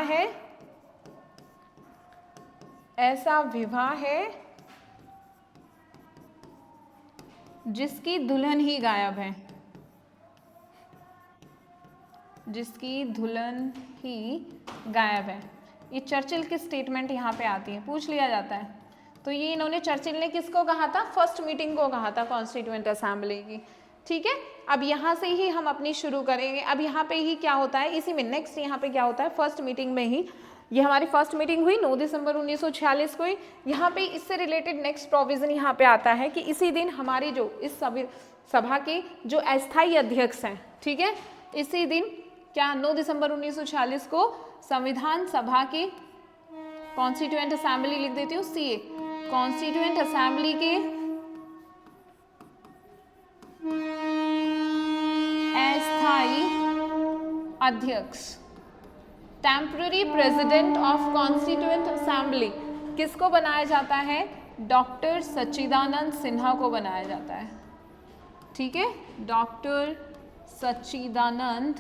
है जिसकी दुल्हन ही गायब है। जिसकी दुल्हन ही गायब है। ये चर्चिल की स्टेटमेंट यहाँ पे आती है, पूछ लिया जाता है। तो ये इन्होंने, चर्चिल ने किसको कहा था? फर्स्ट मीटिंग को कहा था कॉन्स्टिट्यूएंट असेंबली की। ठीक है, अब यहाँ से ही हम अपनी शुरू करेंगे। अब यहाँ पे ही क्या होता है, इसी में नेक्स्ट यहाँ पे क्या होता है, फर्स्ट मीटिंग में ही, ये हमारी फर्स्ट मीटिंग हुई 9 दिसंबर 1946 को ही। यहाँ पे इससे रिलेटेड नेक्स्ट प्रोविजन यहाँ पे आता है कि इसी दिन हमारी जो इस सभा के जो अस्थायी अध्यक्ष हैं, ठीक है, इसी दिन क्या 9 दिसंबर 1946 को संविधान सभा की कॉन्स्टिट्यूएंट असेंबली, लिख देती हूँ CA, कॉन्स्टिट्यूएंट असेंबली के अस्थायी अध्यक्ष, temporary president of constituent assembly किसको बनाया जाता है? डॉक्टर सच्चिदानंद सिन्हा को बनाया जाता है। ठीक है, डॉक्टर सच्चिदानंद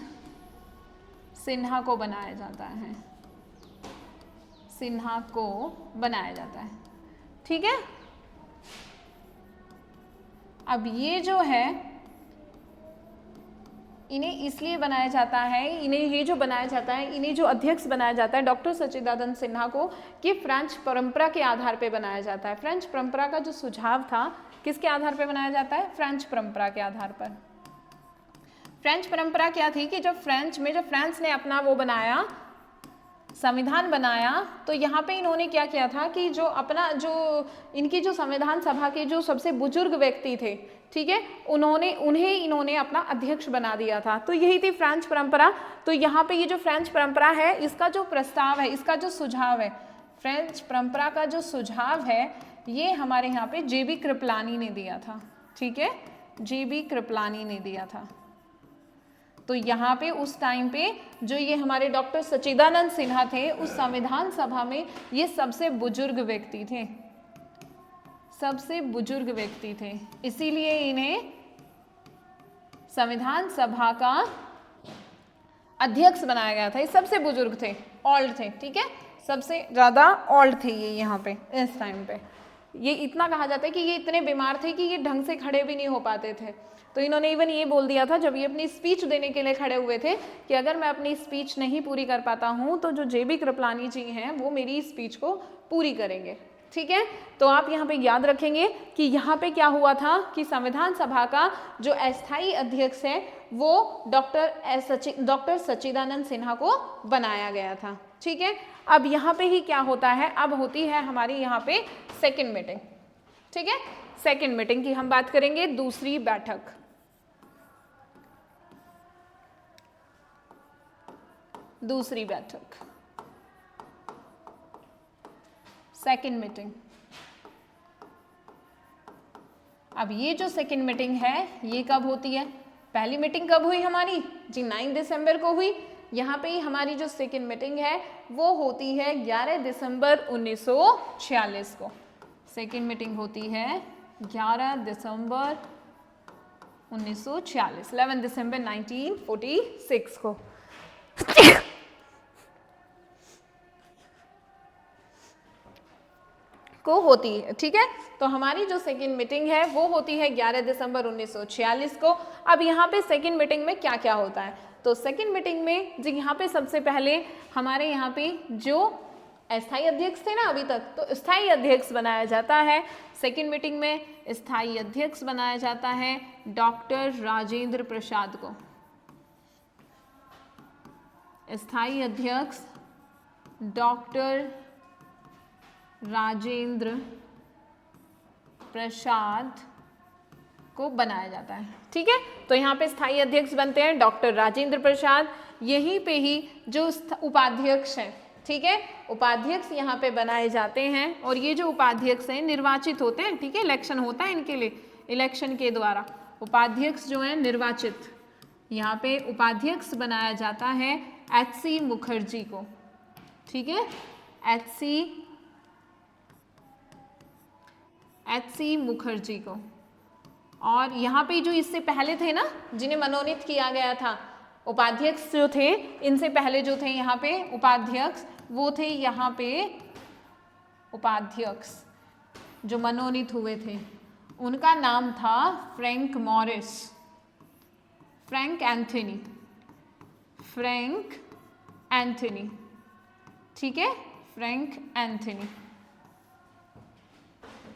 सिन्हा को बनाया जाता है, सिन्हा को बनाया जाता है। ठीक है, अब ये जो है इन्हें इसलिए बनाया जाता है, इन्हें ये जो बनाया जाता है, इन्हें जो अध्यक्ष बनाया जाता है डॉक्टर सच्चिदानंद सिन्हा को, कि फ्रेंच परंपरा के आधार पे बनाया जाता है। फ्रेंच परंपरा का जो सुझाव था किसके आधार पे बनाया जाता है? फ्रेंच परंपरा के आधार पर। फ्रेंच परंपरा क्या थी कि जब फ्रांस ने अपना वो बनाया, संविधान बनाया, तो यहाँ पे इन्होंने क्या किया था कि जो अपना जो इनकी जो संविधान सभा के जो सबसे बुजुर्ग व्यक्ति थे, ठीक है, उन्हें इन्होंने अपना अध्यक्ष बना दिया था। तो यही थी फ्रेंच परंपरा। तो यहाँ पे ये जो फ्रेंच परंपरा है, इसका जो प्रस्ताव है, इसका जो सुझाव है, फ्रेंच परंपरा का जो सुझाव है, ये हमारे यहाँ पे JB कृपलानी ने दिया था। ठीक है, JB कृपलानी ने दिया था। तो यहाँ पे उस टाइम पे जो ये हमारे डॉक्टर सच्चिदानंद सिन्हा थे, उस संविधान सभा में ये सबसे बुजुर्ग व्यक्ति थे, सबसे बुजुर्ग व्यक्ति थे, इसीलिए इन्हें संविधान सभा का अध्यक्ष बनाया गया था। ये सबसे बुजुर्ग थे, ओल्ड थे। ठीक है, सबसे ज़्यादा ओल्ड थे ये यहाँ पे इस टाइम पे। ये इतना कहा जाता है कि ये इतने बीमार थे कि ये ढंग से खड़े भी नहीं हो पाते थे। तो इन्होंने इवन ये बोल दिया था जब ये अपनी स्पीच देने के लिए खड़े हुए थे कि अगर मैं अपनी स्पीच नहीं पूरी कर पाता हूँ तो जो JB कृपलानी जी हैं वो मेरी स्पीच को पूरी करेंगे। ठीक है, तो आप यहाँ पे याद रखेंगे कि यहाँ पे क्या हुआ था कि संविधान सभा का जो अस्थायी अध्यक्ष है वो डॉक्टर सच्चिदानंद सिन्हा को बनाया गया था। ठीक है, अब यहाँ पे ही क्या होता है, अब होती है हमारी यहाँ पे सेकेंड मीटिंग। ठीक है, सेकेंड मीटिंग की हम बात करेंगे, दूसरी बैठक। दूसरी बैठक, सेकेंड मीटिंग। अब ये जो सेकेंड मीटिंग है ये कब होती है? पहली मीटिंग कब हुई हमारी जी? 9 दिसंबर को हुई। यहाँ पे हमारी जो सेकेंड मीटिंग है वो होती है 11 दिसंबर 1946 को। सेकेंड मीटिंग होती है 11 दिसंबर 1946, 11 दिसंबर 1946 को होती है। ठीक है, तो हमारी जो सेकेंड मीटिंग है वो होती है 11 दिसंबर 1946 को। अब यहाँ पे सेकेंड मीटिंग में क्या क्या होता है? तो सेकेंड मीटिंग में जी यहाँ पे सबसे पहले हमारे यहाँ पे जो अस्थायी अध्यक्ष थे ना अभी तक, तो स्थायी अध्यक्ष बनाया जाता है। सेकेंड मीटिंग में स्थायी अध्यक्ष बनाया जाता है डॉक्टर राजेंद्र प्रसाद को। स्थायी अध्यक्ष डॉक्टर राजेंद्र प्रसाद को बनाया जाता है। ठीक है, तो यहाँ पे स्थायी अध्यक्ष बनते हैं डॉक्टर राजेंद्र प्रसाद। यहीं पे ही जो उपाध्यक्ष हैं, ठीक है, उपाध्यक्ष यहाँ पे बनाए जाते हैं और ये जो उपाध्यक्ष हैं निर्वाचित होते हैं। ठीक है, इलेक्शन होता है इनके लिए, इलेक्शन के द्वारा उपाध्यक्ष जो है निर्वाचित। यहाँ पे उपाध्यक्ष बनाया जाता है HC मुखर्जी को। ठीक है, HC मुखर्जी को। और यहाँ पे जो इससे पहले थे ना जिन्हें मनोनीत किया गया था, उपाध्यक्ष जो थे, इनसे पहले जो थे यहाँ पे उपाध्यक्ष, वो थे यहाँ पे उपाध्यक्ष जो मनोनीत हुए थे, उनका नाम था Frank Morris, Frank Anthony, Frank Anthony, ठीक है, फ्रैंक एंथनी,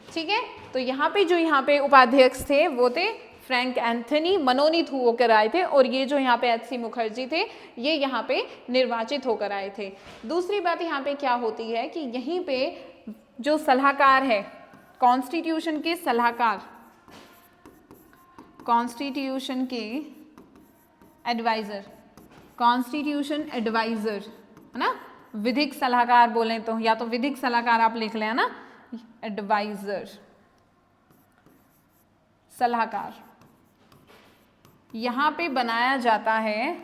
ठीक है। तो यहाँ पे जो यहाँ पे उपाध्यक्ष थे वो थे फ्रैंक एंथनी, मनोनीत होकर आए थे, और ये जो यहाँ पे एच.सी. मुखर्जी थे ये यहाँ पे निर्वाचित होकर आए थे। दूसरी बात यहाँ पे क्या होती है कि यहीं पे जो सलाहकार है, कॉन्स्टिट्यूशन के सलाहकार, कॉन्स्टिट्यूशन के एडवाइजर, कॉन्स्टिट्यूशन एडवाइजर है ना, विधिक सलाहकार बोलें तो, या तो विधिक सलाहकार आप लिख लें, है ना, एडवाइजर, सलाहकार, यहां पे बनाया जाता है,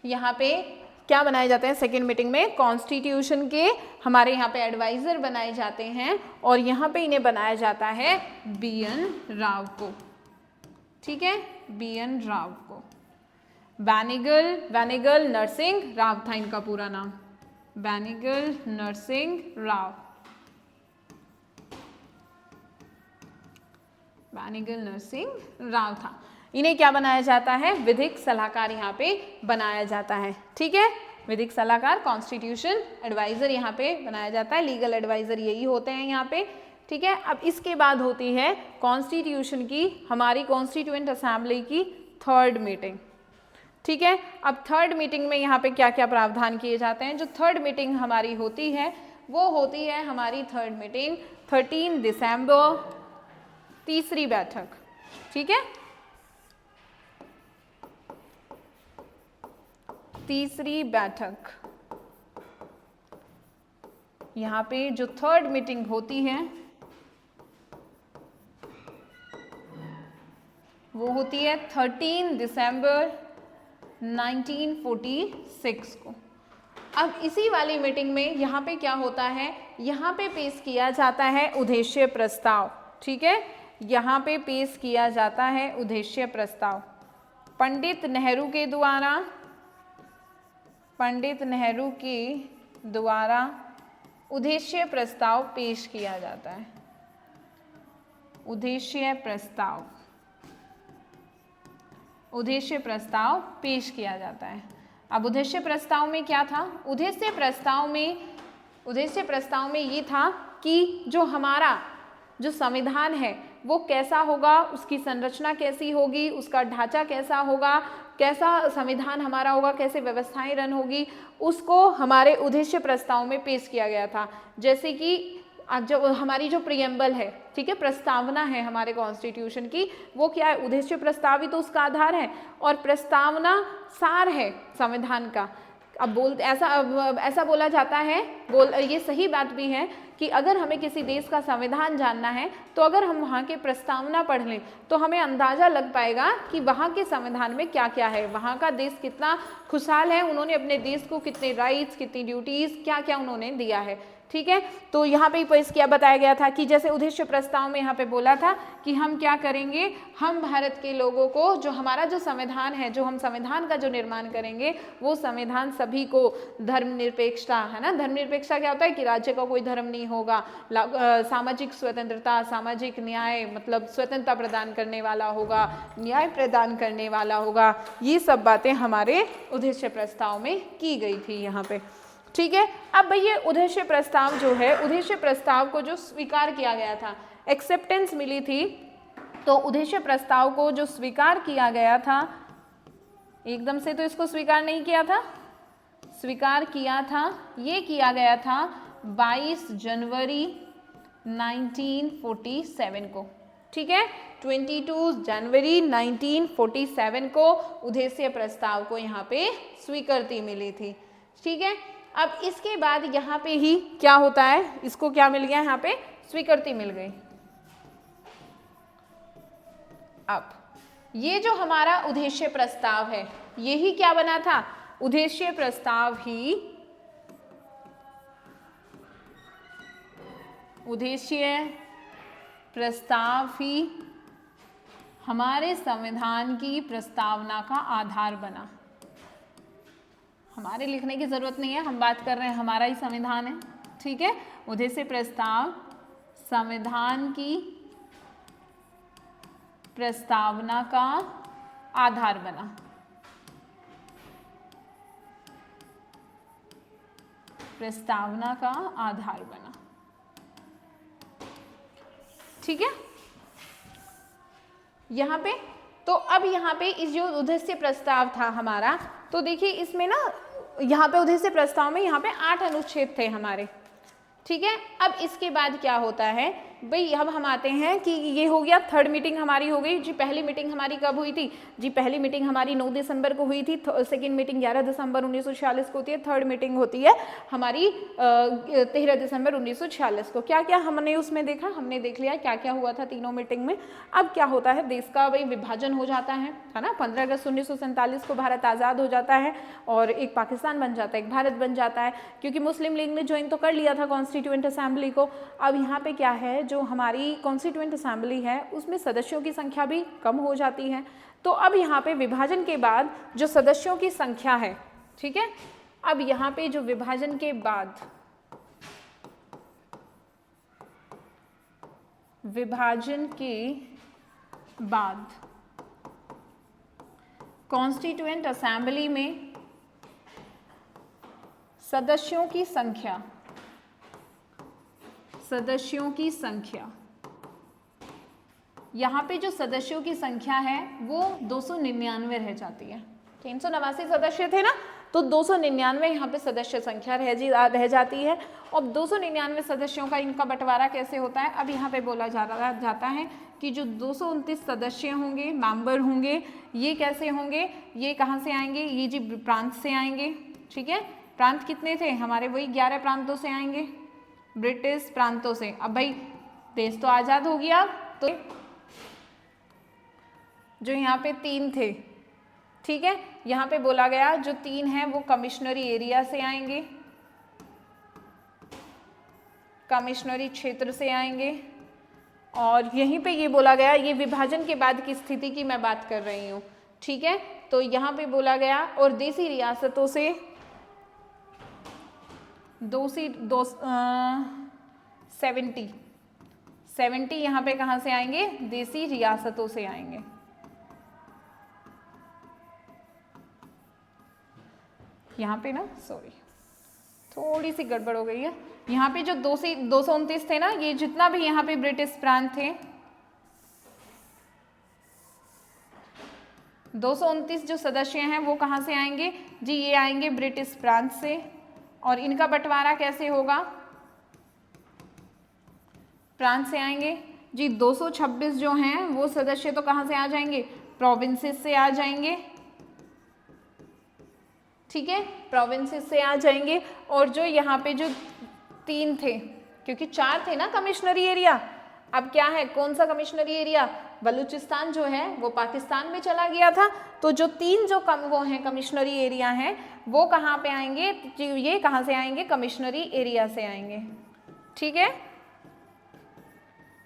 यहां पे क्या बनाए जाते हैं सेकेंड मीटिंग में, कॉन्स्टिट्यूशन के हमारे यहाँ पे एडवाइजर बनाए जाते हैं, और यहाँ पे इन्हें बनाया जाता है बी.एन. राव को, ठीक है, बी.एन. राव को। बैनिगल नरसिंह राव था इनका पूरा नाम, बैनिगल नरसिंह राव, बैनिगल नरसिंह राव था। इन्हें क्या बनाया जाता है, विधिक सलाहकार यहाँ पे बनाया जाता है, ठीक है, विधिक सलाहकार, कॉन्स्टिट्यूशन एडवाइजर यहाँ पे बनाया जाता है, लीगल एडवाइजर यही होते हैं यहाँ पे, ठीक है। अब इसके बाद होती है कॉन्स्टिट्यूशन की, हमारी कॉन्स्टिट्यूएंट असेंबली की थर्ड मीटिंग, ठीक है। अब थर्ड मीटिंग में यहाँ पे क्या क्या प्रावधान किए जाते हैं, जो थर्ड मीटिंग हमारी होती है वो होती है हमारी थर्ड मीटिंग 13 दिसंबर, तीसरी बैठक, ठीक है, तीसरी बैठक। यहाँ पे जो थर्ड मीटिंग होती है वो होती है 13 दिसंबर 1946 को। अब इसी वाली मीटिंग में यहाँ पे क्या होता है, यहाँ पे पेश किया जाता है उद्देश्य प्रस्ताव, ठीक है, यहाँ पे पेश किया जाता है उद्देश्य प्रस्ताव, पंडित नेहरू के द्वारा, पंडित नेहरू के द्वारा उद्देश्य प्रस्ताव पेश किया जाता है, उद्देश्य प्रस्ताव, उद्देश्य प्रस्ताव पेश किया जाता है। अब उद्देश्य प्रस्ताव में क्या था, उद्देश्य प्रस्ताव में ये था कि जो हमारा जो संविधान है वो कैसा होगा, उसकी संरचना कैसी होगी, उसका ढांचा कैसा होगा, कैसा संविधान हमारा होगा, कैसे व्यवस्थाएं रन होगी, उसको हमारे उद्देश्य प्रस्ताव में पेश किया गया था। जैसे कि जो हमारी जो प्रियम्बल है, ठीक है, प्रस्तावना है हमारे कॉन्स्टिट्यूशन की, वो क्या है, उद्देश्य प्रस्ताव ही तो उसका आधार है, और प्रस्तावना सार है संविधान का। अब ऐसा बोला जाता है, ये सही बात भी है कि अगर हमें किसी देश का संविधान जानना है तो अगर हम वहाँ के प्रस्तावना पढ़ लें तो हमें अंदाज़ा लग पाएगा कि वहाँ के संविधान में क्या क्या है, वहाँ का देश कितना खुशहाल है, उन्होंने अपने देश को कितने राइट्स, कितनी ड्यूटीज़, क्या क्या उन्होंने दिया है, ठीक है। तो यहाँ पे पेश किया बताया गया था कि जैसे उद्देश्य प्रस्ताव में यहाँ पे बोला था कि हम क्या करेंगे, हम भारत के लोगों को, जो हमारा जो संविधान है, जो हम संविधान का जो निर्माण करेंगे वो संविधान सभी को धर्मनिरपेक्षता, है ना, धर्मनिरपेक्षता क्या होता है कि राज्य का कोई धर्म नहीं होगा, सामाजिक स्वतंत्रता, सामाजिक न्याय, मतलब स्वतंत्रता प्रदान करने वाला होगा, न्याय प्रदान करने वाला होगा, ये सब बातें हमारे उद्देश्य प्रस्ताव में की गई थी यहाँ पे, ठीक है। अब भाई ये उद्देश्य प्रस्ताव जो है, उद्देश्य प्रस्ताव को जो स्वीकार किया गया था, एक्सेप्टेंस मिली थी, तो उद्देश्य प्रस्ताव को जो स्वीकार किया गया था, एकदम से तो इसको स्वीकार नहीं किया था, स्वीकार किया था, ये किया गया था 22 जनवरी 1947 को, ठीक है, 22 जनवरी 1947 को उद्देश्य प्रस्ताव को यहाँ पे स्वीकृति मिली थी, ठीक है। अब इसके बाद यहाँ पे ही क्या होता है, इसको क्या मिल गया, यहाँ पे स्वीकृति मिल गई। अब ये जो हमारा उद्देश्य प्रस्ताव है, यही क्या बना था, उद्देश्य प्रस्ताव ही, उद्देश्य प्रस्ताव ही हमारे संविधान की प्रस्तावना का आधार बना। हमारे लिखने की जरूरत नहीं है, हम बात कर रहे हैं, हमारा ही संविधान है, ठीक है। उद्देश्य प्रस्ताव संविधान की प्रस्तावना का आधार बना। प्रस्तावना का आधार बना। ठीक है, यहाँ पे तो अब यहाँ पे इस जो उद्देश्य प्रस्ताव था हमारा, तो देखिए इसमें ना यहाँ पे उद्देश्य प्रस्ताव में यहाँ पे 8 अनुच्छेद थे हमारे। ठीक है, अब इसके बाद क्या होता है भाई, अब हम आते हैं कि ये हो गया, थर्ड मीटिंग हमारी हो गई जी। पहली मीटिंग हमारी कब हुई थी जी? पहली मीटिंग हमारी 9 दिसंबर को हुई थी। सेकंड मीटिंग 11 दिसंबर 1946 को होती है। थर्ड मीटिंग होती है हमारी 13 दिसंबर 1946 को। क्या क्या हमने उसमें देखा? हमने देख लिया क्या क्या हुआ था तीनों मीटिंग में। अब क्या होता है, देश का भाई विभाजन हो जाता है ना। 15 अगस्त 1947 को भारत आज़ाद हो जाता है और एक पाकिस्तान बन जाता है, एक भारत बन जाता है, क्योंकि मुस्लिम लीग ने ज्वाइन तो कर लिया था कॉन्स्टिट्यूएंट असेंबली को। अब यहाँ पे क्या है, जो हमारी कॉन्स्टिट्यूएंट असेंबली है उसमें सदस्यों की संख्या भी कम हो जाती है। तो अब यहाँ पे विभाजन के बाद जो सदस्यों की संख्या है, ठीक है, अब यहाँ पे जो विभाजन के बाद कॉन्स्टिट्यूएंट असेंबली में सदस्यों की संख्या यहाँ पे जो सदस्यों की संख्या है वो 299 रह जाती है। 389 सदस्य थे ना, तो 299 यहाँ पे सदस्य संख्या रह जाती है। और 299 सदस्यों का इनका बंटवारा कैसे होता है? अब यहाँ पे बोला जाता है कि जो 229 सदस्य होंगे, मेंबर होंगे, ये कैसे होंगे, ये कहाँ से आएंगे? ये जी प्रांत से आएंगे। ठीक है, प्रांत कितने थे हमारे? वही 11 प्रांतों से आएंगे, ब्रिटिश प्रांतों से। अब भाई देश तो आज़ाद हो गया, तो जो यहाँ पे 3 थे, ठीक है, यहाँ पे बोला गया जो 3 हैं वो कमिश्नरी एरिया से आएंगे, कमिश्नरी क्षेत्र से आएंगे। और यहीं पे ये बोला गया, ये विभाजन के बाद की स्थिति की मैं बात कर रही हूँ। ठीक है, तो यहाँ पे बोला गया और देसी रियासतों से 70 यहाँ पे कहाँ से आएंगे? देसी रियासतों से आएंगे। यहाँ पे ना सॉरी थोड़ी सी गड़बड़ हो गई है। यहाँ पे जो 229 थे ना, ये जितना भी यहाँ पे ब्रिटिश प्रांत थे, 229 जो सदस्य हैं वो कहाँ से आएंगे जी? ये आएंगे ब्रिटिश प्रांत से। और इनका बंटवारा कैसे होगा? प्रांत से आएंगे जी। 226 जो हैं वो सदस्य तो कहाँ से आ जाएंगे? प्रोविंसेस से आ जाएंगे। ठीक है, प्रोविंसेस से आ जाएंगे। और जो यहाँ पे जो 3 थे, क्योंकि 4 थे ना कमिश्नरी एरिया, अब क्या है, कौन सा कमिश्नरी एरिया? बलूचिस्तान जो है वो पाकिस्तान में चला गया था। तो जो 3 जो वो हैं कमिश्नरी एरिया हैं, वो कहाँ पे आएंगे? ये कहाँ से आएंगे? कमिश्नरी एरिया से आएंगे। ठीक है,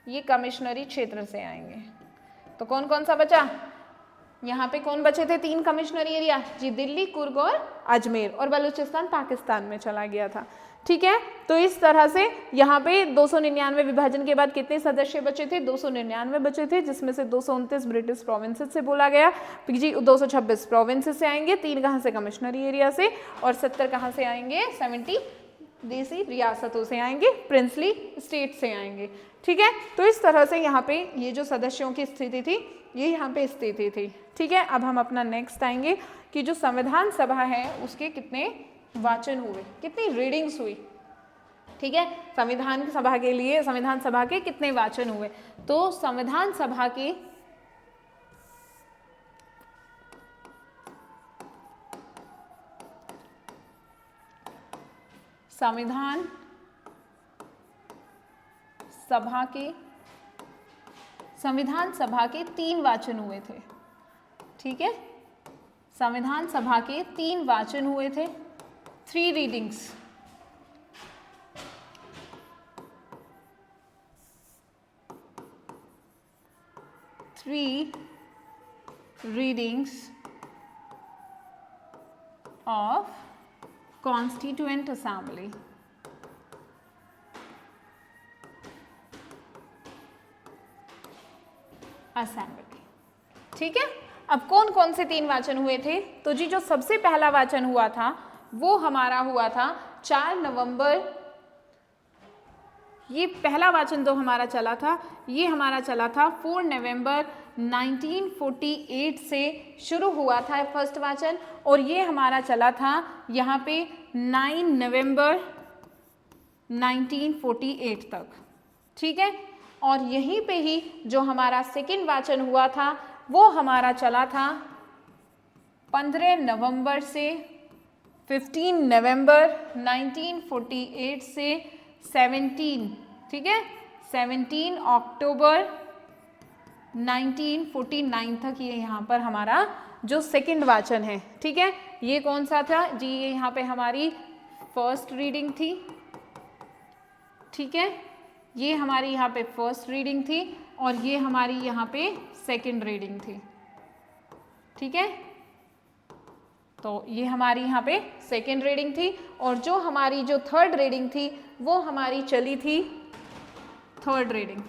ये कमिश्नरी क्षेत्र से आएंगे। तो कौन कौन सा बचा? यहाँ पे कौन बचे थे? 3 कमिश्नरी एरिया जी, दिल्ली, कुर्ग और अजमेर। और बलूचिस्तान पाकिस्तान में चला गया था। ठीक है, तो इस तरह से यहाँ पे 299 विभाजन के बाद कितने सदस्य बचे थे? 299 बचे थे, जिसमें से 229 ब्रिटिश प्रोविंसेस से बोला गया जी। 226 प्रोविंसेस से आएंगे, 3 कहाँ से? कमिश्नरी एरिया से। और 70 कहाँ से आएंगे? 70 देसी रियासतों से आएंगे, प्रिंसली स्टेट से आएंगे। ठीक है, तो इस तरह से यहाँ पे ये जो सदस्यों की स्थिति थी, ये यहाँ पे स्थिति थी। ठीक है, अब हम अपना नेक्स्ट आएंगे कि जो संविधान सभा है उसके कितने वाचन हुए, कितनी रीडिंग्स हुई। ठीक है, संविधान सभा के लिए संविधान सभा के कितने वाचन हुए? तो संविधान सभा के 3 वाचन हुए थे। ठीक है, संविधान सभा के 3 वाचन हुए थे, 3 रीडिंग्स। Of constituent assembly. ठीक है, अब कौन कौन से 3 वाचन हुए थे? तो जी जो सबसे पहला वाचन हुआ था वो हमारा हुआ था 4 नवंबर। ये पहला वाचन तो हमारा चला था, ये हमारा चला था 4 नवंबर 1948 से शुरू हुआ था फर्स्ट वाचन, और ये हमारा चला था यहाँ पे 9 नवंबर 1948 तक, ठीक है। और यहीं पे ही जो हमारा सेकंड वाचन हुआ था वो हमारा चला था 15 नवंबर से 15 नवंबर 1948 से 17, ठीक है, 17 अक्टूबर 1949 तक ये यहाँ पर हमारा जो सेकंड वाचन है, ठीक है। ये कौन सा था जी? ये यहाँ पे हमारी फर्स्ट रीडिंग थी, ठीक है, ये हमारी यहाँ पे फर्स्ट रीडिंग थी और ये हमारी यहाँ पे सेकंड रीडिंग थी, ठीक है। तो ये हमारी यहाँ पे सेकेंड रीडिंग थी, और जो हमारी जो थर्ड रीडिंग थी वो हमारी चली थी थर्ड रीडिंग,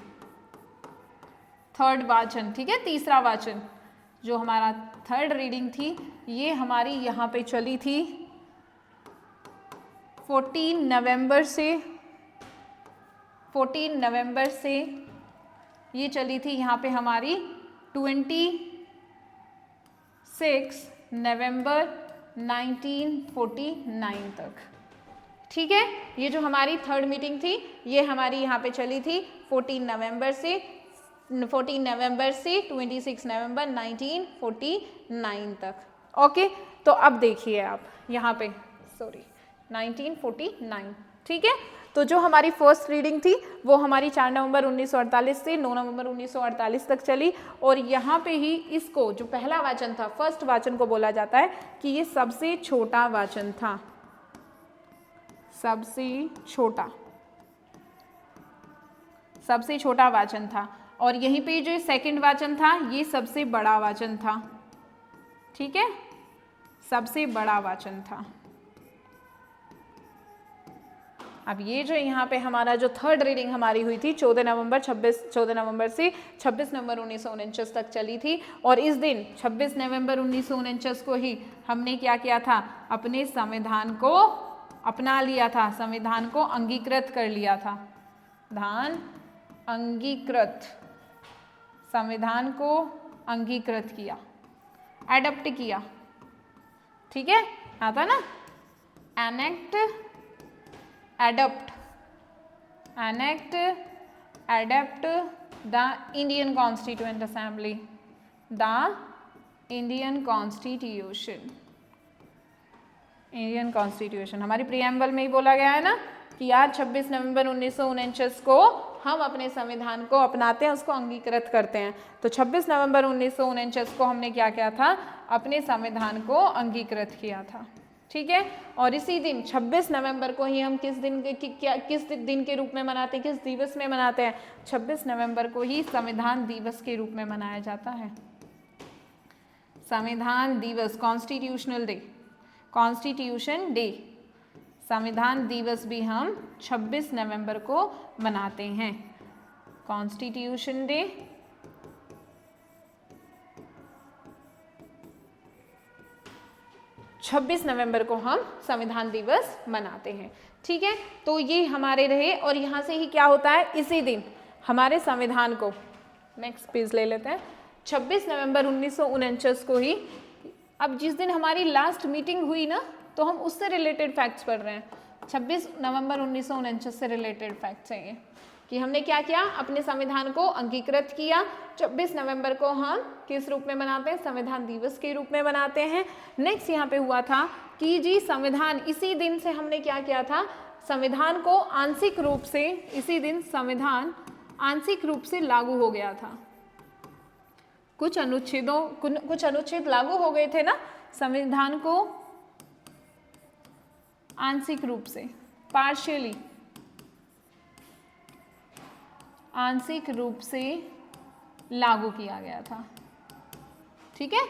थर्ड वाचन, ठीक है, तीसरा वाचन जो हमारा थर्ड रीडिंग थी ये हमारी यहाँ पे चली थी 14 नवंबर से ये चली थी यहाँ पे हमारी 26 नवंबर 1949 तक, ठीक है। ये जो हमारी थर्ड मीटिंग थी ये हमारी यहाँ पे चली थी 14 नवंबर से 26 नवंबर 1949 तक, ओके। तो अब देखिए आप यहाँ पे 1949, ठीक है। तो जो हमारी फर्स्ट रीडिंग थी वो हमारी 4 नवंबर 1948 से 9 नवंबर 1948 तक चली, और यहाँ पे ही इसको जो पहला वाचन था, फर्स्ट वाचन को बोला जाता है कि ये सबसे छोटा वाचन था, सबसे छोटा वाचन था। और यहीं पे जो सेकंड वाचन था ये सबसे बड़ा वाचन था, ठीक है, सबसे बड़ा वाचन था। अब ये जो यहाँ पे हमारा जो थर्ड रीडिंग हमारी हुई थी 14 नवंबर से 26 नवंबर 1949 तक चली थी, और इस दिन 26 नवंबर 1949 को ही हमने क्या किया था? अपने संविधान को अपना लिया था, संविधान को अंगीकृत कर लिया था, संविधान को अंगीकृत किया, एडप्ट किया, ठीक है, आता ना, enact, adopt the Indian Constituent Assembly, the Indian Constitution हमारी प्रीएम्बल में ही बोला गया है ना कि आज 26 नवंबर 1949 को हम अपने संविधान को अपनाते हैं, उसको अंगीकृत करते हैं। तो 26 नवंबर 1949 को हमने क्या किया था? अपने संविधान को अंगीकृत किया था, ठीक है। और इसी दिन 26 नवंबर को ही हम किस दिन के रूप में मनाते हैं, किस दिवस में मनाते हैं? 26 नवंबर को ही संविधान दिवस के रूप में मनाया जाता है, संविधान दिवस, कॉन्स्टिट्यूशन डे, संविधान दिवस भी हम 26 नवंबर को मनाते हैं, कॉन्स्टिट्यूशन डे, छब्बीस नवंबर को हम संविधान दिवस मनाते हैं, ठीक है। तो ये हमारे रहे, और यहाँ से ही क्या होता है? इसी दिन हमारे संविधान को, नेक्स्ट पेज ले लेते हैं, 26 नवंबर 1949 को ही, अब जिस दिन हमारी लास्ट मीटिंग हुई ना, तो हम उससे रिलेटेड फैक्ट्स पढ़ रहे हैं। 26 नवंबर 1949 से रिलेटेड फैक्ट्स हैं ये, कि हमने क्या किया? अपने संविधान को अंगीकृत किया। 26 नवंबर को हम किस रूप में मनाते हैं? संविधान दिवस के रूप में मनाते हैं। नेक्स्ट यहाँ पे हुआ था कि जी संविधान, इसी दिन से हमने क्या किया था? संविधान को आंशिक रूप से, इसी दिन संविधान आंशिक रूप से लागू हो गया था। कुछ अनुच्छेद लागू हो गए थे ना संविधान को आंशिक रूप से, पार्शियली, आंशिक रूप से लागू किया गया था, ठीक है,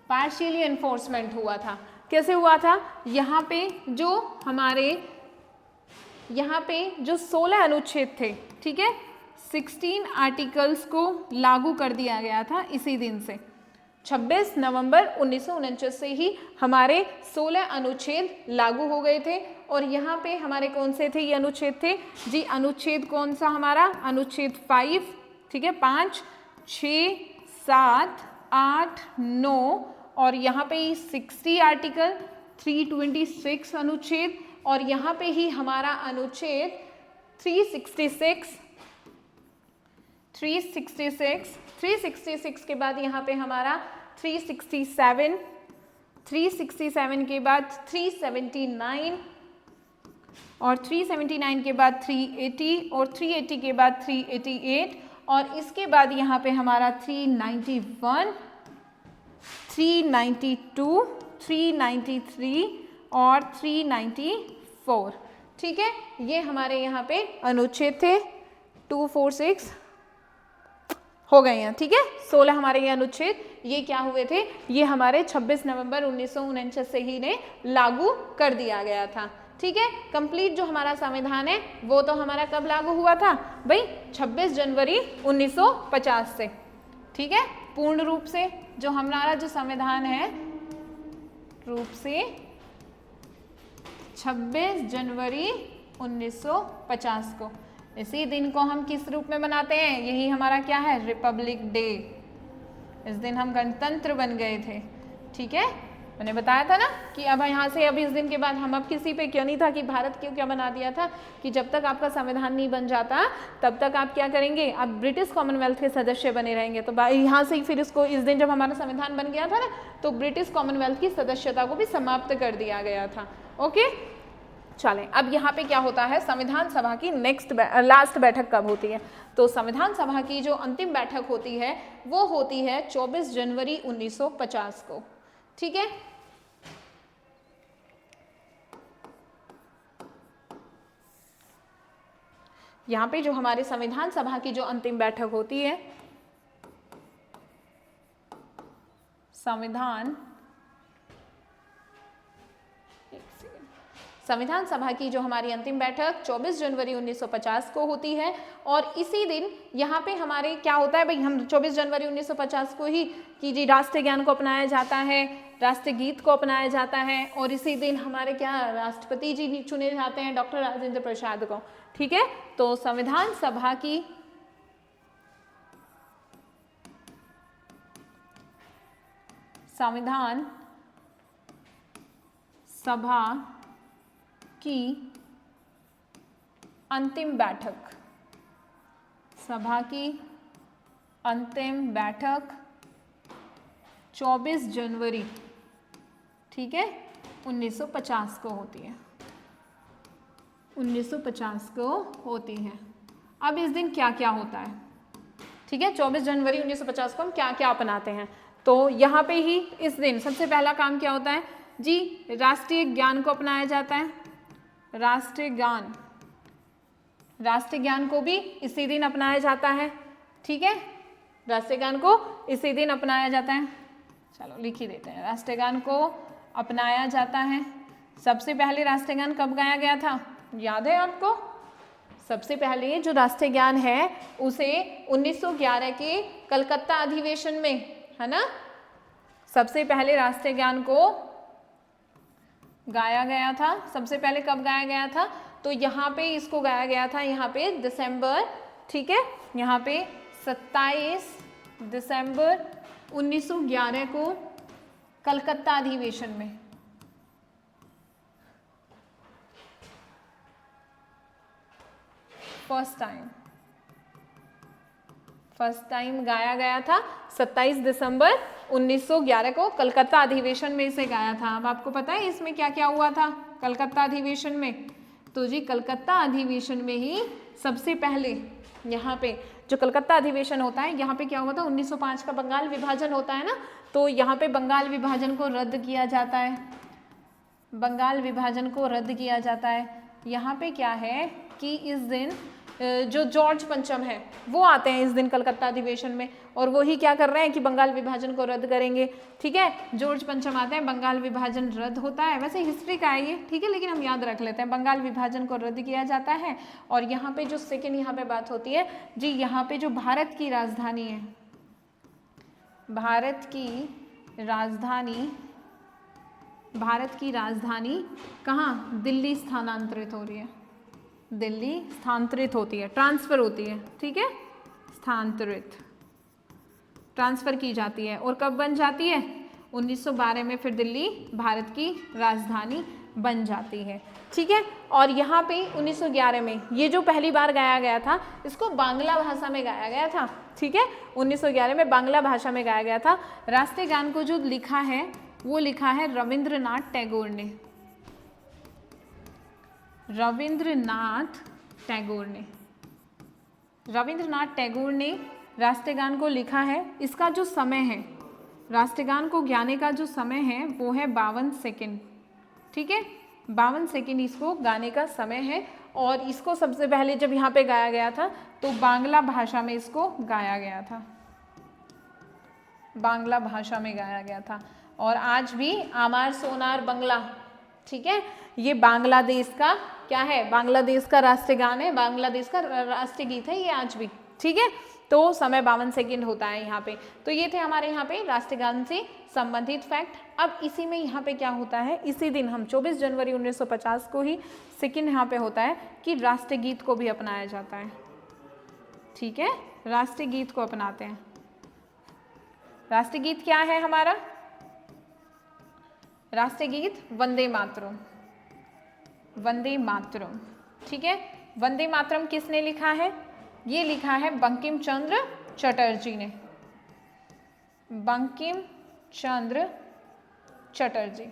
पार्शियली एनफोर्समेंट हुआ था। कैसे हुआ था? यहाँ पे जो हमारे, यहाँ पे जो 16 अनुच्छेद थे, ठीक है, 16 आर्टिकल्स को लागू कर दिया गया था इसी दिन से। 26 नवंबर 1949 से ही हमारे 16 अनुच्छेद लागू हो गए थे। और यहाँ पे हमारे कौन से थे ये अनुच्छेद थे जी? अनुच्छेद कौन सा हमारा? अनुच्छेद 5, ठीक है, 5, 6, 7, 8, 9 और यहाँ पे 60 आर्टिकल, 326 अनुच्छेद और यहाँ पे ही हमारा अनुच्छेद 366 के बाद यहाँ पे हमारा 367 के बाद 379 और 379 के बाद 380 और 380 के बाद 388 और इसके बाद यहाँ पे हमारा 391, 392, 393 और 394, ठीक है। ये हमारे यहाँ पे अनुच्छेद थे। 246 हो गए हैं, ठीक है। 16 हमारे ये अनुच्छेद ये क्या हुए थे? ये हमारे 26 नवंबर 1949 से ही ने लागू कर दिया गया था, ठीक है। कंप्लीट जो हमारा संविधान है वो तो हमारा कब लागू हुआ था भाई? 26 जनवरी 1950 से, ठीक है। पूर्ण रूप से जो हमारा जो संविधान है रूप से 26 जनवरी 1950 को। इसी दिन को हम किस रूप में मनाते हैं? यही हमारा क्या है? Republic day. इस दिन हम गणतंत्र बन गए थे, ठीक है। मैंने बताया था ना कि अब यहाँ से अब इस दिन के बाद हम अब किसी पे क्यों नहीं था कि भारत क्यों क्या बना दिया था कि जब तक आपका संविधान नहीं बन जाता तब तक आप क्या करेंगे? आप ब्रिटिश कॉमनवेल्थ के सदस्य बने रहेंगे। तो यहाँ से ही फिर इसको इस दिन जब हमारा संविधान बन गया था ना तो ब्रिटिश कॉमनवेल्थ की सदस्यता को भी समाप्त कर दिया गया था। ओके, चलें। अब यहाँ पे क्या होता है? संविधान सभा की लास्ट बैठक कब होती है? तो संविधान सभा की जो अंतिम बैठक होती है वो होती है 24 जनवरी 1950 को, ठीक है। यहाँ पे जो हमारे संविधान सभा की जो अंतिम बैठक होती है, संविधान सभा की जो हमारी अंतिम बैठक 24 जनवरी 1950 को होती है। और इसी दिन यहाँ पे हमारे क्या होता है भाई? हम 24 जनवरी 1950 को ही कि जी राष्ट्रीय ज्ञान को अपनाया जाता है, राष्ट्रीय गीत को अपनाया जाता है और इसी दिन हमारे क्या राष्ट्रपति जी चुने जाते हैं, डॉक्टर राजेंद्र प्रसाद को, ठीक है। तो संविधान सभा की अंतिम बैठक 24 जनवरी, ठीक है, 1950 को होती है। 1950 को होती है। अब इस दिन क्या क्या होता है, ठीक है। 24 जनवरी 1950 को हम क्या क्या अपनाते हैं? तो यहाँ पे ही इस दिन सबसे पहला काम क्या होता है जी? राष्ट्रीय ज्ञान को अपनाया जाता है। राष्ट्रीय ज्ञान को भी इसी दिन अपनाया जाता है, ठीक है। राष्ट्रीय ज्ञान को इसी दिन अपनाया जाता है। चलो लिख ही देते हैं। राष्ट्रीय गान को अपनाया जाता है। सबसे पहले राष्ट्रीय गान कब गाया गया था? याद है आपको? सबसे पहले जो राष्ट्रीय गान है उसे 1911 के कलकत्ता अधिवेशन में, है ना, सबसे पहले राष्ट्रीय गान को गाया गया था। सबसे पहले कब गाया गया था? तो यहाँ पे इसको गाया गया था, यहाँ पे दिसंबर, ठीक है, यहाँ पे 27 दिसंबर 1911 को कलकत्ता अधिवेशन में। फर्स्ट टाइम गाया गया था 27 दिसंबर 1911 को कलकत्ता अधिवेशन में इसे गाया था। अब आपको पता है इसमें क्या क्या हुआ था कलकत्ता अधिवेशन में? तो जी कलकत्ता अधिवेशन में ही सबसे पहले यहाँ पे जो कलकत्ता अधिवेशन होता है, यहाँ पे क्या हुआ था? 1905 का बंगाल विभाजन होता है ना, तो यहाँ पे बंगाल विभाजन को रद्द किया जाता है। बंगाल विभाजन को रद्द किया जाता है। यहाँ पे क्या है कि इस दिन जो जॉर्ज पंचम है वो आते हैं इस दिन कलकत्ता अधिवेशन में, और वो ही क्या कर रहे हैं कि बंगाल विभाजन को रद्द करेंगे। ठीक है, जॉर्ज पंचम आते हैं, बंगाल विभाजन रद्द होता है, वैसे हिस्ट्री का है ये, ठीक है, लेकिन हम याद रख लेते हैं, बंगाल विभाजन को रद्द किया जाता है। और यहाँ पे जो सेकेंड यहाँ पे बात होती है जी, यहाँ पे जो भारत की राजधानी है, भारत की राजधानी कहाँ, दिल्ली स्थानांतरित हो रही है, दिल्ली स्थानांतरित होती है, ट्रांसफर होती है, ठीक है, ट्रांसफर की जाती है। और कब बन जाती है, 1912 में फिर दिल्ली भारत की राजधानी बन जाती है। ठीक है, और यहाँ पे 1911 में ये जो पहली बार गाया गया था, इसको बांग्ला भाषा में गाया गया था। ठीक है, 1911 में बांग्ला भाषा में गाया गया था। राष्ट्रीय गान को जो लिखा है वो लिखा है रविंद्रनाथ टैगोर ने, रविंद्रनाथ टैगोर ने राष्ट्रीय गान को लिखा है। इसका जो समय है, राष्ट्रीय गान को गाने का जो समय है वो है 52 सेकेंड। ठीक है, 52 सेकेंड इसको गाने का समय है। और इसको सबसे पहले जब यहाँ पे गाया गया था तो बांग्ला भाषा में इसको गाया गया था, बांग्ला भाषा में गाया गया था। और आज भी आमार सोनार बंगला, ठीक है, ये बांग्लादेश का क्या है, बांग्लादेश का राष्ट्रीय गान है, बांग्लादेश का राष्ट्रीय गीत है ये आज भी। ठीक है, तो समय 52 सेकेंड होता है यहाँ पे। तो ये थे हमारे यहाँ पे राष्ट्रीय गान से संबंधित फैक्ट। अब इसी में यहाँ पे क्या होता है, इसी दिन हम 24 जनवरी 1950 को ही सेकेंड यहाँ पे होता है कि राष्ट्रीय गीत को भी अपनाया जाता है। ठीक है, राष्ट्रीय गीत को अपनाते हैं। राष्ट्रीय गीत क्या है हमारा, राष्ट्रीय गीत वंदे मातरम, वंदे मातरम। ठीक है, वंदे मातरम किसने लिखा है, ये लिखा है बंकिम चंद्र चटर्जी ने, बंकिम चंद्र चटर्जी।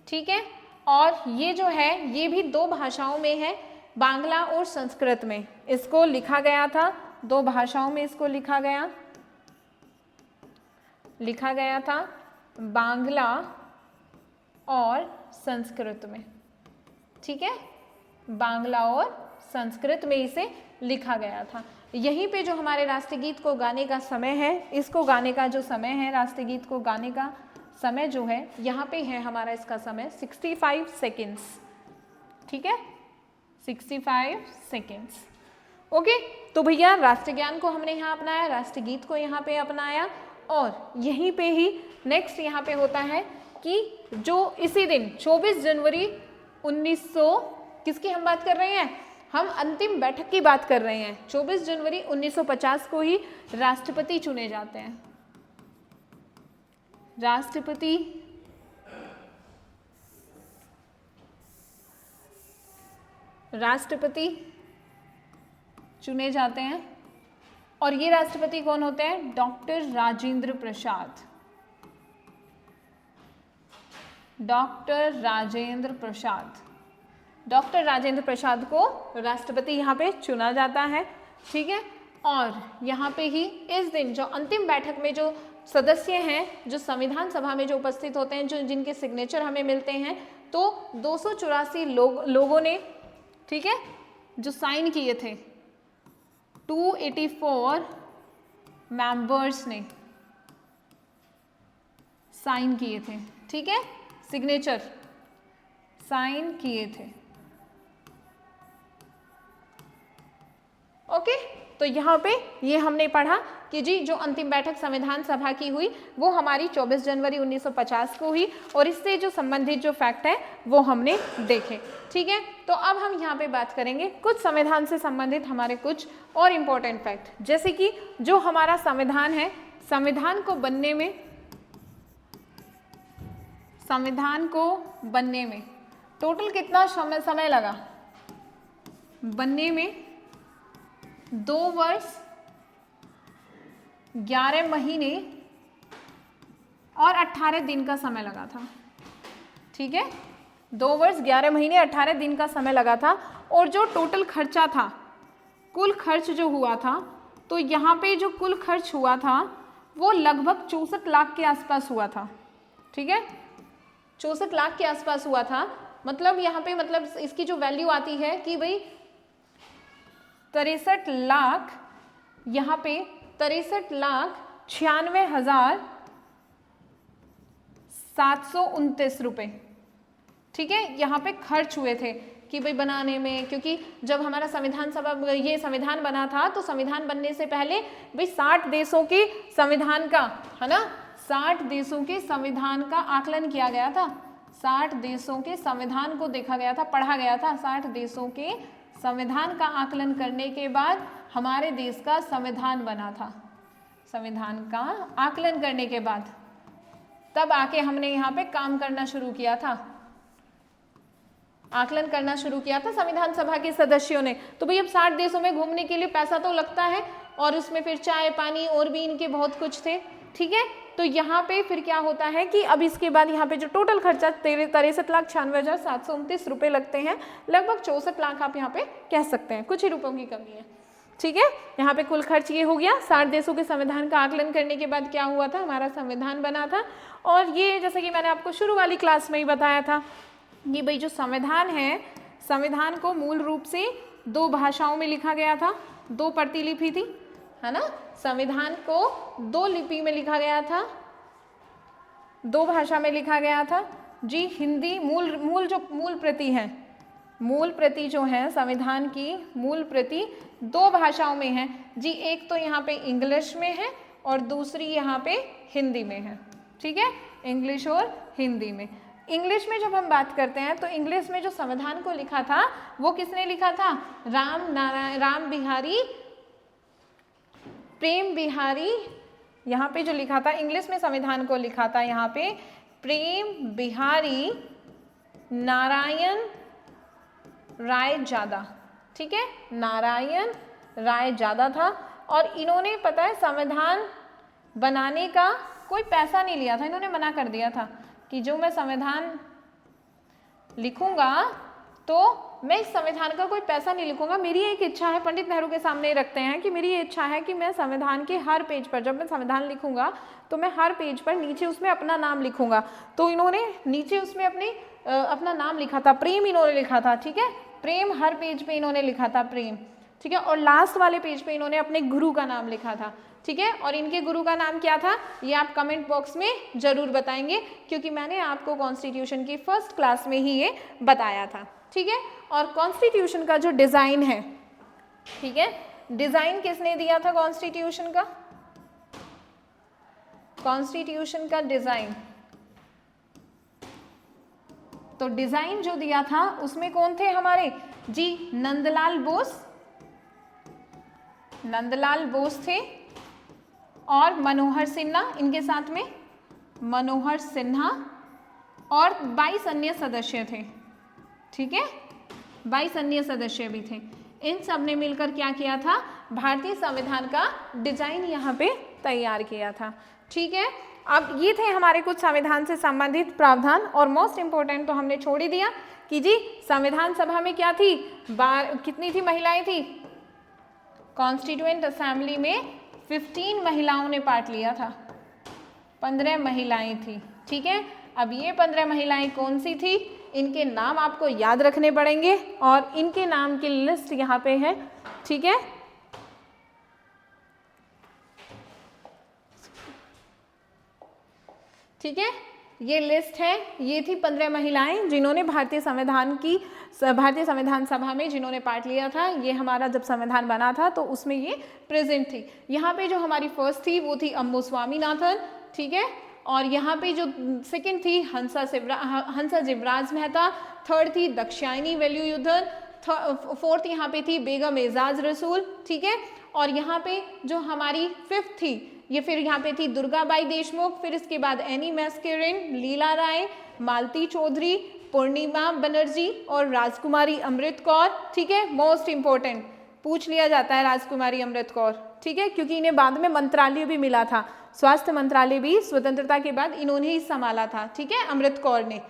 ठीक है, और ये जो है ये भी 2 भाषाओं में है, बांग्ला और संस्कृत में इसको लिखा गया था, 2 भाषाओं में इसको लिखा गया था, बांग्ला और संस्कृत में। ठीक है, बांग्ला और संस्कृत में इसे लिखा गया था। यहीं पे जो हमारे राष्ट्रीय गीत को गाने का समय है, इसको गाने का जो समय है, राष्ट्रीय गीत को गाने का समय जो है यहाँ पे है हमारा, इसका समय 65 सेकेंड्स। ठीक है, 65 सेकेंड्स। ओके, तो भैया राष्ट्रीय ज्ञान को हमने यहाँ अपनाया, राष्ट्रीय गीत को यहाँ पे अपनाया, और यहीं पे ही नेक्स्ट यहाँ पे होता है कि जो इसी दिन 24 जनवरी 1900 किसकी हम बात कर रहे हैं, हम अंतिम बैठक की बात कर रहे हैं। 24 जनवरी 1950 को ही राष्ट्रपति चुने जाते हैं, राष्ट्रपति चुने जाते हैं। और ये राष्ट्रपति कौन होते हैं, डॉक्टर राजेंद्र प्रसाद, डॉक्टर राजेंद्र प्रसाद को राष्ट्रपति यहाँ पे चुना जाता है। ठीक है, और यहाँ पे ही इस दिन जो अंतिम बैठक में जो सदस्य हैं, जो संविधान सभा में जो उपस्थित होते हैं, जो जिनके सिग्नेचर हमें मिलते हैं, तो 284 लोगों ने, ठीक है, जो साइन किए थे, 284 मेंबर्स ने साइन किए थे। ठीक है, सिग्नेचर साइन किए थे। ओके, तो यहाँ पे ये हमने पढ़ा कि जी जो अंतिम बैठक संविधान सभा की हुई वो हमारी 24 जनवरी 1950 को हुई, और इससे जो संबंधित जो फैक्ट है वो हमने देखे। ठीक है, तो अब हम यहाँ पे बात करेंगे कुछ संविधान से संबंधित हमारे कुछ और इम्पोर्टेंट फैक्ट, जैसे कि जो हमारा संविधान है, संविधान को बनने में टोटल कितना समय लगा, बनने में 2 वर्ष 11 महीने और 18 दिन का समय लगा था। ठीक है, 2 वर्ष 11 महीने 18 दिन का समय लगा था। और जो टोटल खर्चा था, कुल खर्च जो हुआ था, तो यहाँ पे जो कुल खर्च हुआ था वो लगभग 64 लाख के आसपास हुआ था। ठीक है, 64 लाख के आसपास हुआ था। मतलब यहाँ पे मतलब इसकी जो वैल्यू आती है कि भाई 63 लाख, यहाँ पे 63,96,729 रुपए, ठीक है, यहाँ पे खर्च हुए थे कि भाई बनाने में, क्योंकि जब हमारा संविधान सभा ये संविधान बना था तो संविधान बनने से पहले भाई 60 देशों के संविधान का, है ना, 60 देशों के संविधान का आकलन किया गया था, 60 देशों के संविधान को देखा गया था, पढ़ा गया था। 60 देशों के संविधान का आकलन करने के बाद हमारे देश का संविधान बना था। संविधान का आकलन करने के बाद तब आके हमने यहाँ पे काम करना शुरू किया था, आकलन करना शुरू किया था संविधान सभा के सदस्यों ने। तो भाई अब 60 देशों में घूमने के लिए पैसा तो लगता है, और उसमें फिर चाय पानी और भी इनके बहुत कुछ थे, ठीक है। तो यहाँ पे फिर क्या होता है कि अब इसके बाद यहाँ पे जो टोटल खर्चा 63,96,729 रुपये लगते हैं, लगभग 64 लाख आप यहाँ पे कह सकते हैं, कुछ ही रुपयों की कमी है, ठीक है। यहाँ पे कुल खर्च ये हो गया। 60 देशों के संविधान का आकलन करने के बाद क्या हुआ था, हमारा संविधान बना था। और ये जैसे कि मैंने आपको शुरू वाली क्लास में ही बताया था कि भाई जो संविधान है, संविधान को मूल रूप से 2 भाषाओं में लिखा गया था, 2 प्रतिलिपि थी, है ना। संविधान को 2 लिपि में लिखा गया था, 2 भाषा में लिखा गया था जी। हिंदी मूल प्रति है, मूल प्रति जो है संविधान की मूल प्रति 2 भाषाओं में है जी। एक तो यहाँ पे इंग्लिश में है और दूसरी यहाँ पे हिंदी में है, ठीक है, इंग्लिश और हिंदी में। इंग्लिश में जब हम बात करते हैं तो इंग्लिश में जो संविधान को लिखा था वो किसने लिखा था, राम बिहारी प्रेम बिहारी, यहाँ पे जो लिखा था इंग्लिश में संविधान को लिखा था यहाँ पे प्रेम बिहारी नारायण राय ज्यादा, ठीक है, नारायण राय ज्यादा था। और इन्होंने पता है संविधान बनाने का कोई पैसा नहीं लिया था, इन्होंने मना कर दिया था कि जो मैं संविधान लिखूंगा तो मैं इस संविधान का कोई पैसा नहीं लिखूंगा, मेरी एक इच्छा है, पंडित नेहरू के सामने रखते हैं कि मेरी ये इच्छा है कि मैं संविधान के हर पेज पर, जब मैं संविधान लिखूंगा तो मैं हर पेज पर नीचे उसमें अपना नाम लिखूंगा। तो इन्होंने नीचे उसमें अपना नाम लिखा था, प्रेम इन्होंने लिखा था, ठीक है, प्रेम हर पेज पे इन्होंने लिखा था प्रेम, ठीक है। और लास्ट वाले पेज पे इन्होंने अपने गुरु का नाम लिखा था, ठीक है। और इनके गुरु का नाम क्या था ये आप कमेंट बॉक्स में जरूर बताएंगे, क्योंकि मैंने आपको कॉन्स्टिट्यूशन की फर्स्ट क्लास में ही ये बताया था, ठीक है। और कॉन्स्टिट्यूशन का जो डिजाइन है, ठीक है, डिजाइन किसने दिया था कॉन्स्टिट्यूशन का, कॉन्स्टिट्यूशन का डिजाइन, तो डिजाइन जो दिया था उसमें कौन थे हमारे जी, नंदलाल बोस थे और मनोहर सिन्हा, इनके साथ में मनोहर सिन्हा और 22 अन्य सदस्य थे, ठीक है, 22 अन्य सदस्य भी थे। इन सब ने मिलकर क्या किया था, भारतीय संविधान का डिजाइन यहाँ पे तैयार किया था, ठीक है। अब ये थे हमारे कुछ संविधान से संबंधित प्रावधान, और मोस्ट इंपोर्टेंट तो हमने छोड़ ही दिया कि जी संविधान सभा में क्या थी, कितनी थी महिलाएं थी, कॉन्स्टिट्यूएंट असेंबली में 15 महिलाओं ने पार्ट लिया था, 15 महिलाएं थी, ठीक है। अब ये 15 महिलाएं कौन सी थी, इनके नाम आपको याद रखने पड़ेंगे और इनके नाम की लिस्ट यहाँ पे है, ठीक है। ठीक है, ये लिस्ट है, ये थी 15 महिलाएं जिन्होंने भारतीय संविधान सभा में जिन्होंने पार्ट लिया था। ये हमारा जब संविधान बना था तो उसमें ये प्रेजेंट थी। यहाँ पे जो हमारी फर्स्ट थी वो थी अम्बु स्वामीनाथन, ठीक है। और यहाँ पे जो सेकंड थी हंसा जिवराज मेहता, थर्ड थी दाक्षायणी वेलुयुधन, फोर्थ यहाँ पे थी बेगम एजाज रसूल, ठीक है। और यहाँ पे जो हमारी फिफ्थ थी ये फिर यहाँ पे थी दुर्गाबाई देशमुख, फिर इसके बाद एनी मैस्केरिन, लीला राय, मालती चौधरी, पूर्णिमा बनर्जी और राजकुमारी अमृत कौर, ठीक है। मोस्ट इंपॉर्टेंट पूछ लिया जाता है राजकुमारी अमृत कौर, ठीक है, क्योंकि इन्हें बाद में मंत्रालय भी मिला था, स्वास्थ्य मंत्रालय भी स्वतंत्रता के बाद इन्होंने ही संभाला था, ठीक है, अमृत कौर ने।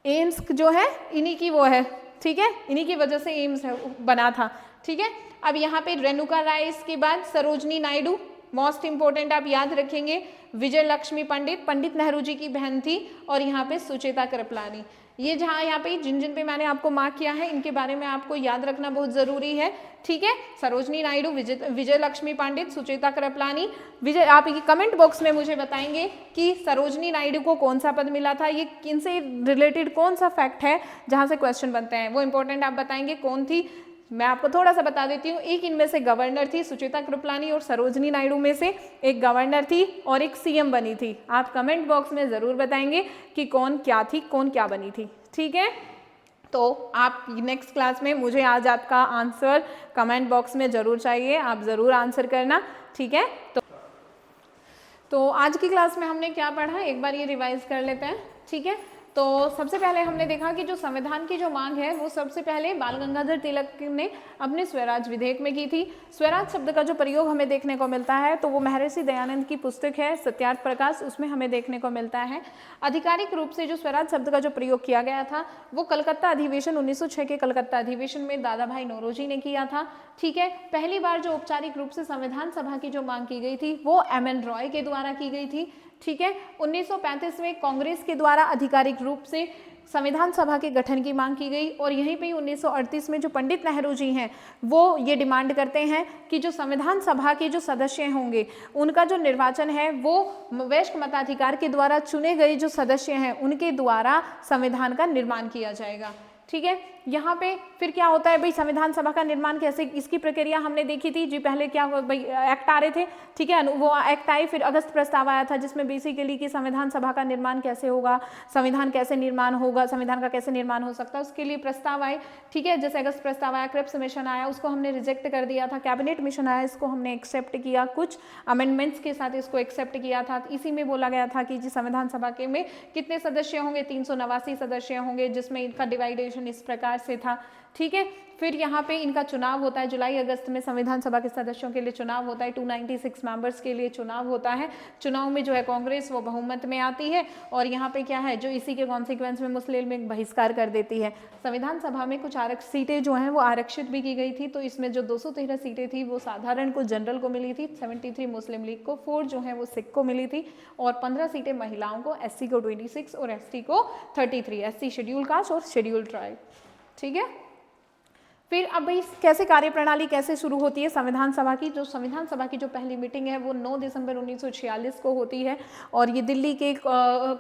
एम्स जो है इन्हीं की वो है, ठीक है, इन्हीं की वजह से एम्स बना था, ठीक है। अब यहाँ पे रेणुका राय, इसके बाद सरोजनी नायडू, मोस्ट इंपॉर्टेंट आप याद रखेंगे, विजय लक्ष्मी पंडित, पंडित नेहरू जी की बहन थी, और यहाँ पे सुचेता कृपलानी। ये जहाँ यहाँ पे जिन जिन पे मैंने आपको मार्क किया है इनके बारे में आपको याद रखना बहुत जरूरी है, ठीक है। सरोजनी नायडू, विजय लक्ष्मी पंडित, सुचेता कृपलानी। विजय, आप ये कमेंट बॉक्स में मुझे बताएंगे कि सरोजनी नायडू को कौन सा पद मिला था, ये किनसे रिलेटेड कौन सा फैक्ट है जहाँ से क्वेश्चन बनते हैं, वो इंपॉर्टेंट आप बताएंगे कौन थी। मैं आपको थोड़ा सा बता देती हूँ, एक इनमें से गवर्नर थी सुचेता कृपलानी, और सरोजनी नायडू में से एक गवर्नर थी और एक सीएम बनी थी। आप कमेंट बॉक्स में ज़रूर बताएंगे कि कौन क्या थी, कौन क्या बनी थी, ठीक है। तो आप नेक्स्ट क्लास में मुझे आज आपका आंसर कमेंट बॉक्स में ज़रूर चाहिए, आप ज़रूर आंसर करना, ठीक है। तो आज की क्लास में हमने क्या पढ़ा, एक बार ये रिवाइज कर लेते हैं, ठीक है। तो सबसे पहले हमने देखा कि जो संविधान की जो मांग है वो सबसे पहले बाल गंगाधर तिलक ने अपने स्वराज विधेयक में की थी। स्वराज शब्द का जो प्रयोग हमें देखने को मिलता है तो वो महर्षि दयानंद की पुस्तक है सत्यार्थ प्रकाश, उसमें हमें देखने को मिलता है। आधिकारिक रूप से जो स्वराज शब्द का जो प्रयोग किया गया था वो कलकत्ता अधिवेशन 1906 के कलकत्ता अधिवेशन में दादा भाई नौरोजी ने किया था, ठीक है। पहली बार जो औपचारिक रूप से संविधान सभा की जो मांग की गई थी वो एम.एन. रॉय के द्वारा की गई थी, ठीक है। 1935 में कांग्रेस के द्वारा आधिकारिक रूप से संविधान सभा के गठन की मांग की गई, और यहीं पे 1938 में जो पंडित नेहरू जी हैं वो ये डिमांड करते हैं कि जो संविधान सभा के जो सदस्य होंगे उनका जो निर्वाचन है वो वयस्क मताधिकार के द्वारा चुने गए जो सदस्य हैं उनके द्वारा संविधान का निर्माण किया जाएगा, ठीक है। यहाँ पे फिर क्या होता है भाई, संविधान सभा का निर्माण कैसे, इसकी प्रक्रिया हमने देखी थी जी। पहले क्या भाई एक्ट आ रहे थे, ठीक है, वो एक्ट आए, फिर अगस्त प्रस्ताव आया था जिसमें बेसिकली कि संविधान सभा का निर्माण कैसे होगा, संविधान कैसे निर्माण होगा, संविधान का कैसे निर्माण हो सकता है, उसके लिए प्रस्ताव आए, ठीक है। जैसे अगस्त प्रस्ताव आया, क्रिप्स मिशन आया, उसको हमने रिजेक्ट कर दिया था, कैबिनेट मिशन आया, इसको हमने एक्सेप्ट किया, कुछ अमेंडमेंट्स के साथ इसको एक्सेप्ट किया था। इसी में बोला गया था कि जी संविधान सभा के में कितने सदस्य होंगे, 389 सदस्य होंगे, जिसमें इनका डिवाइडेशन इस प्रकार से था, ठीक है। फिर यहाँ पे इनका चुनाव होता है, जुलाई अगस्त में संविधान सभा के सदस्यों के लिए चुनाव होता है, 296 मेंबर्स के लिए चुनाव होता है। चुनाव में जो है कांग्रेस वो बहुमत में आती है, और यहाँ पे क्या है जो इसी के कॉन्सिक्वेंस में मुस्लिम लीग बहिष्कार कर देती है। संविधान सभा में कुछ सीटें जो हैं वो आरक्षित भी की गई थी, तो इसमें जो 213 सीटें थी वो साधारण को, जनरल को मिली थी, 73 मुस्लिम लीग को, 4 जो है वो सिख को मिली थी, और 15 सीटें महिलाओं को, SC को 26 और ST को 33, SC शेड्यूल कास्ट और शेड्यूल ट्राइब, ठीक है। फिर अब भाई कैसे कार्यप्रणाली कैसे शुरू होती है संविधान सभा की, जो संविधान सभा की जो पहली मीटिंग है वो 9 दिसंबर 1946 को होती है, और ये दिल्ली के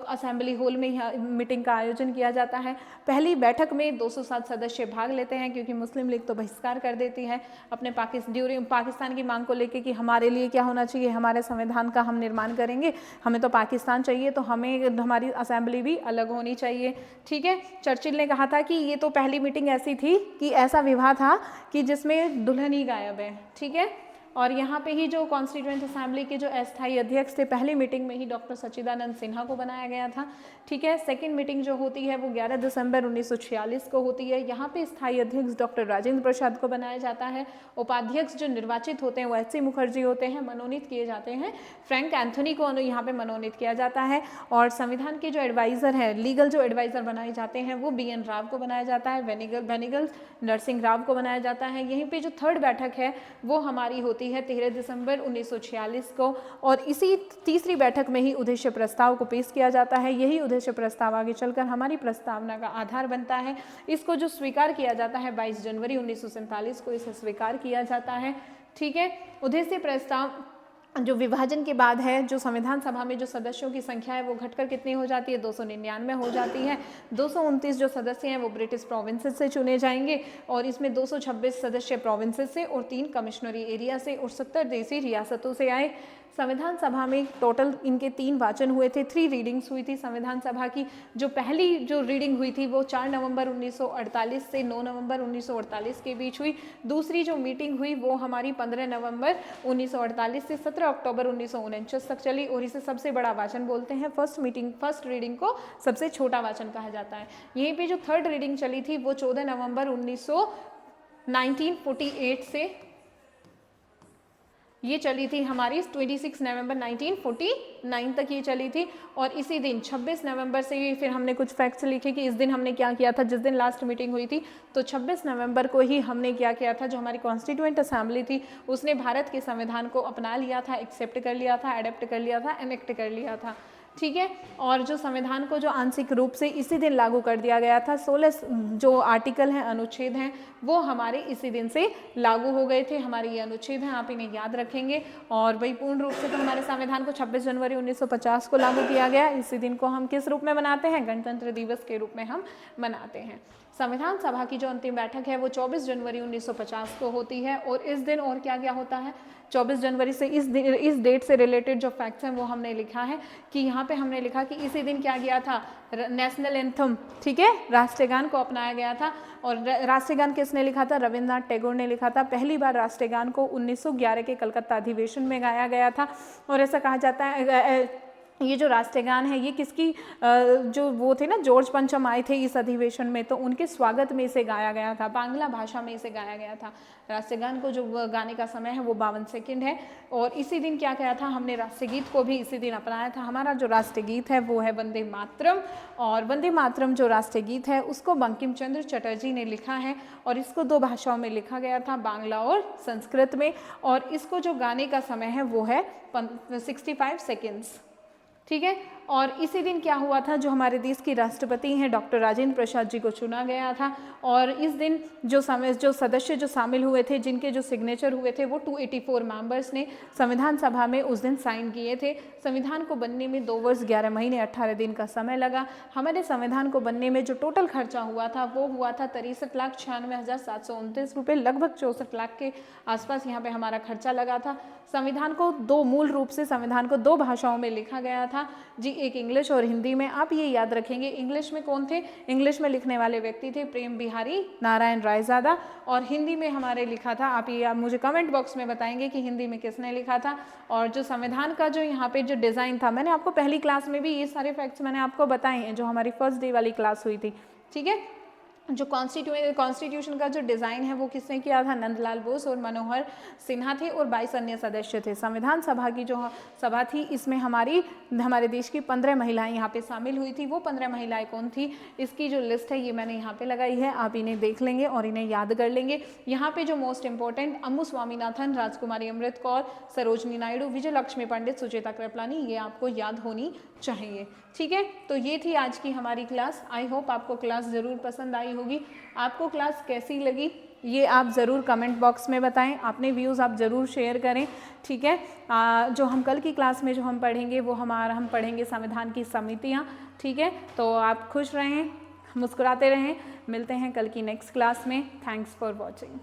असेंबली हॉल में मीटिंग का आयोजन किया जाता है। पहली बैठक में 207 सदस्य भाग लेते हैं, क्योंकि मुस्लिम लीग तो बहिष्कार कर देती है अपने पाकिस्तान की मांग को लेकर कि हमारे लिए क्या होना चाहिए, हमारे संविधान का हम निर्माण करेंगे, हमें तो पाकिस्तान चाहिए, तो हमें हमारी असेंबली भी अलग होनी चाहिए, ठीक है। चर्चिल ने कहा था कि ये तो पहली मीटिंग ऐसी थी कि ऐसा था कि जिसमें दुल्हन ही गायब है, ठीक है। और यहाँ पे ही जो कॉन्स्टिट्यूएंट असेंबली के जो अस्थायी अध्यक्ष थे, पहली मीटिंग में ही डॉक्टर सच्चिदानंद सिन्हा को बनाया गया था, ठीक है। सेकंड मीटिंग जो होती है वो 11 दिसंबर 1946 को होती है। यहाँ पे स्थायी अध्यक्ष डॉक्टर राजेंद्र प्रसाद को बनाया जाता है। उपाध्यक्ष जो निर्वाचित होते हैं वो HC मुखर्जी होते हैं, मनोनीत किए जाते हैं फ्रैंक एंथोनी को यहाँ पे मनोनीत किया जाता है। और संविधान के जो एडवाइजर हैं, लीगल जो एडवाइजर बनाए जाते हैं वो BN राव को बनाया जाता है, वेनिगल नरसिंह राव को बनाया जाता है। यहीं पे जो थर्ड बैठक है वो हमारी होती है 13 दिसंबर 1946 को, और इसी तीसरी बैठक में ही उद्देश्य प्रस्ताव को पेश किया जाता है। यही उद्देश्य प्रस्ताव आगे चलकर हमारी प्रस्तावना का आधार बनता है। इसको जो स्वीकार किया जाता है 22 जनवरी 1947 को इसे स्वीकार किया जाता है, ठीक है। उद्देश्य प्रस्ताव जो विभाजन के बाद है, जो संविधान सभा में जो सदस्यों की संख्या है वो घटकर कितनी हो जाती है, 299 हो जाती है। 229 जो सदस्य हैं वो ब्रिटिश प्रोविंसेस से चुने जाएंगे, और इसमें 226 सदस्य प्रोविंसेस से और 3 कमिश्नरी एरिया से और 70 देशी रियासतों से आए। संविधान सभा में टोटल इनके 3 वाचन हुए थे, 3 रीडिंग्स हुई थी संविधान सभा की। जो पहली जो रीडिंग हुई थी वो 4 नवंबर 1948 से 9 नवंबर 1948 के बीच हुई। दूसरी जो मीटिंग हुई वो हमारी 15 नवंबर 1948 से 17 अक्टूबर 1949 तक चली, और इसे सबसे बड़ा वाचन बोलते हैं। फर्स्ट रीडिंग को सबसे छोटा वाचन कहा जाता है। यहीं पे जो थर्ड रीडिंग चली थी वो 14 नवंबर 1948 से ये चली थी हमारी 26 नवंबर 1949 तक ये चली थी। और इसी दिन 26 नवंबर से ही फिर हमने कुछ फैक्ट्स लिखे कि इस दिन हमने क्या किया था, जिस दिन लास्ट मीटिंग हुई थी तो 26 नवंबर को ही हमने क्या किया था, जो हमारी कॉन्स्टिट्यूएंट असेंबली थी उसने भारत के संविधान को अपना लिया था, एक्सेप्ट कर लिया था, एडेप्ट कर लिया था, एनेक्ट कर लिया था, ठीक है। और जो संविधान को जो आंशिक रूप से इसी दिन लागू कर दिया गया था, 16 जो आर्टिकल हैं, अनुच्छेद हैं, वो हमारे इसी दिन से लागू हो गए थे। हमारे ये अनुच्छेद हैं, आप इन्हें याद रखेंगे। और वही पूर्ण रूप से तो हमारे संविधान को 26 जनवरी 1950 को लागू किया गया। इसी दिन को हम किस रूप में मनाते हैं, गणतंत्र दिवस के रूप में हम मनाते हैं। संविधान सभा की जो अंतिम बैठक है वो 24 जनवरी 1950 को होती है। और इस दिन और क्या क्या होता है, 24 जनवरी से इस डेट से रिलेटेड जो फैक्ट्स हैं वो हमने लिखा है कि यहाँ पे हमने लिखा कि इसी दिन क्या किया था, नेशनल एंथम, ठीक है, राष्ट्रीय गान को अपनाया गया था। और राष्ट्रीय गान किसने लिखा था, रविन्द्रनाथ टैगोर ने लिखा था। पहली बार राष्ट्रीय गान को 1911 के कलकत्ता अधिवेशन में गाया गया था। और ऐसा कहा जाता है ये जो राष्ट्रीय गान है ये किसकी जो वो थे ना, जॉर्ज पंचम आए थे इस अधिवेशन में, तो उनके स्वागत में इसे गाया गया था, बांग्ला भाषा में इसे गाया गया था। राष्ट्रीय गान को जो गाने का समय है वो 52 सेकंड है। और इसी दिन क्या किया था, हमने राष्ट्रीय गीत को भी इसी दिन अपनाया था। हमारा जो राष्ट्रीय गीत है वो है वंदे मातरम। और वंदे मातरम जो राष्ट्रीय गीत है उसको बंकिम चंद्र चटर्जी ने लिखा है। और इसको 2 भाषाओं में लिखा गया था, बांग्ला और संस्कृत में। और इसको जो गाने का समय है वो है 65 सेकेंड्स, ठीक है। और इसी दिन क्या हुआ था, जो हमारे देश की राष्ट्रपति हैं डॉक्टर राजेंद्र प्रसाद जी को चुना गया था। और इस दिन जो सदस्य जो शामिल हुए थे, जिनके जो सिग्नेचर हुए थे वो 284 मेंबर्स ने संविधान सभा में उस दिन साइन किए थे। संविधान को बनने में 2 वर्ष 11 महीने 18 दिन का समय लगा। हमारे संविधान को बनने में जो टोटल खर्चा हुआ था वो हुआ था 63,96,729 रुपये, लगभग 64 लाख के आसपास यहाँ पे हमारा खर्चा लगा था। संविधान को मूल रूप से संविधान को 2 भाषाओं में लिखा गया था जी, एक इंग्लिश और हिंदी में। आप ये याद रखेंगे, इंग्लिश में कौन थे, इंग्लिश में लिखने वाले व्यक्ति थे प्रेम बिहारी नारायण रायजादा। और हिंदी में हमारे लिखा था, आप मुझे कमेंट बॉक्स में बताएंगे कि हिंदी में किसने लिखा था। और जो संविधान का जो यहाँ पे जो डिज़ाइन था, मैंने आपको पहली क्लास में भी ये सारे फैक्ट्स मैंने आपको बताए हैं, जो हमारी फर्स्ट डे वाली क्लास हुई थी, ठीक है। जो कॉन्स्टिट्यूशन का जो डिज़ाइन है वो किसने किया था, नंदलाल बोस और मनोहर सिन्हा थे। और 22 अन्य सदस्य थे। संविधान सभा की जो सभा थी इसमें हमारे देश की 15 महिलाएं यहाँ पे शामिल हुई थी। वो 15 महिलाएं कौन थी, इसकी जो लिस्ट है ये मैंने यहाँ पे लगाई है, आप इन्हें देख लेंगे और इन्हें याद कर लेंगे। यहाँ पे जो मोस्ट इंपॉर्टेंट, अम्मू स्वामीनाथन, राजकुमारी अमृत कौर, सरोजनी नायडू, विजय लक्ष्मी पंडित, सुचेता कृपलानी, ये आपको याद होनी चाहिए, ठीक है। तो ये थी आज की हमारी क्लास। आई होप आपको क्लास ज़रूर पसंद आई होगी। आपको क्लास कैसी लगी ये आप ज़रूर कमेंट बॉक्स में बताएं। अपने व्यूज़ आप ज़रूर शेयर करें, ठीक है। जो हम कल की क्लास में जो हम पढ़ेंगे वो हम पढ़ेंगे संविधान की समितियाँ, ठीक है। तो आप खुश रहें, मुस्कुराते रहें। मिलते हैं कल की नेक्स्ट क्लास में। Thanks for watching.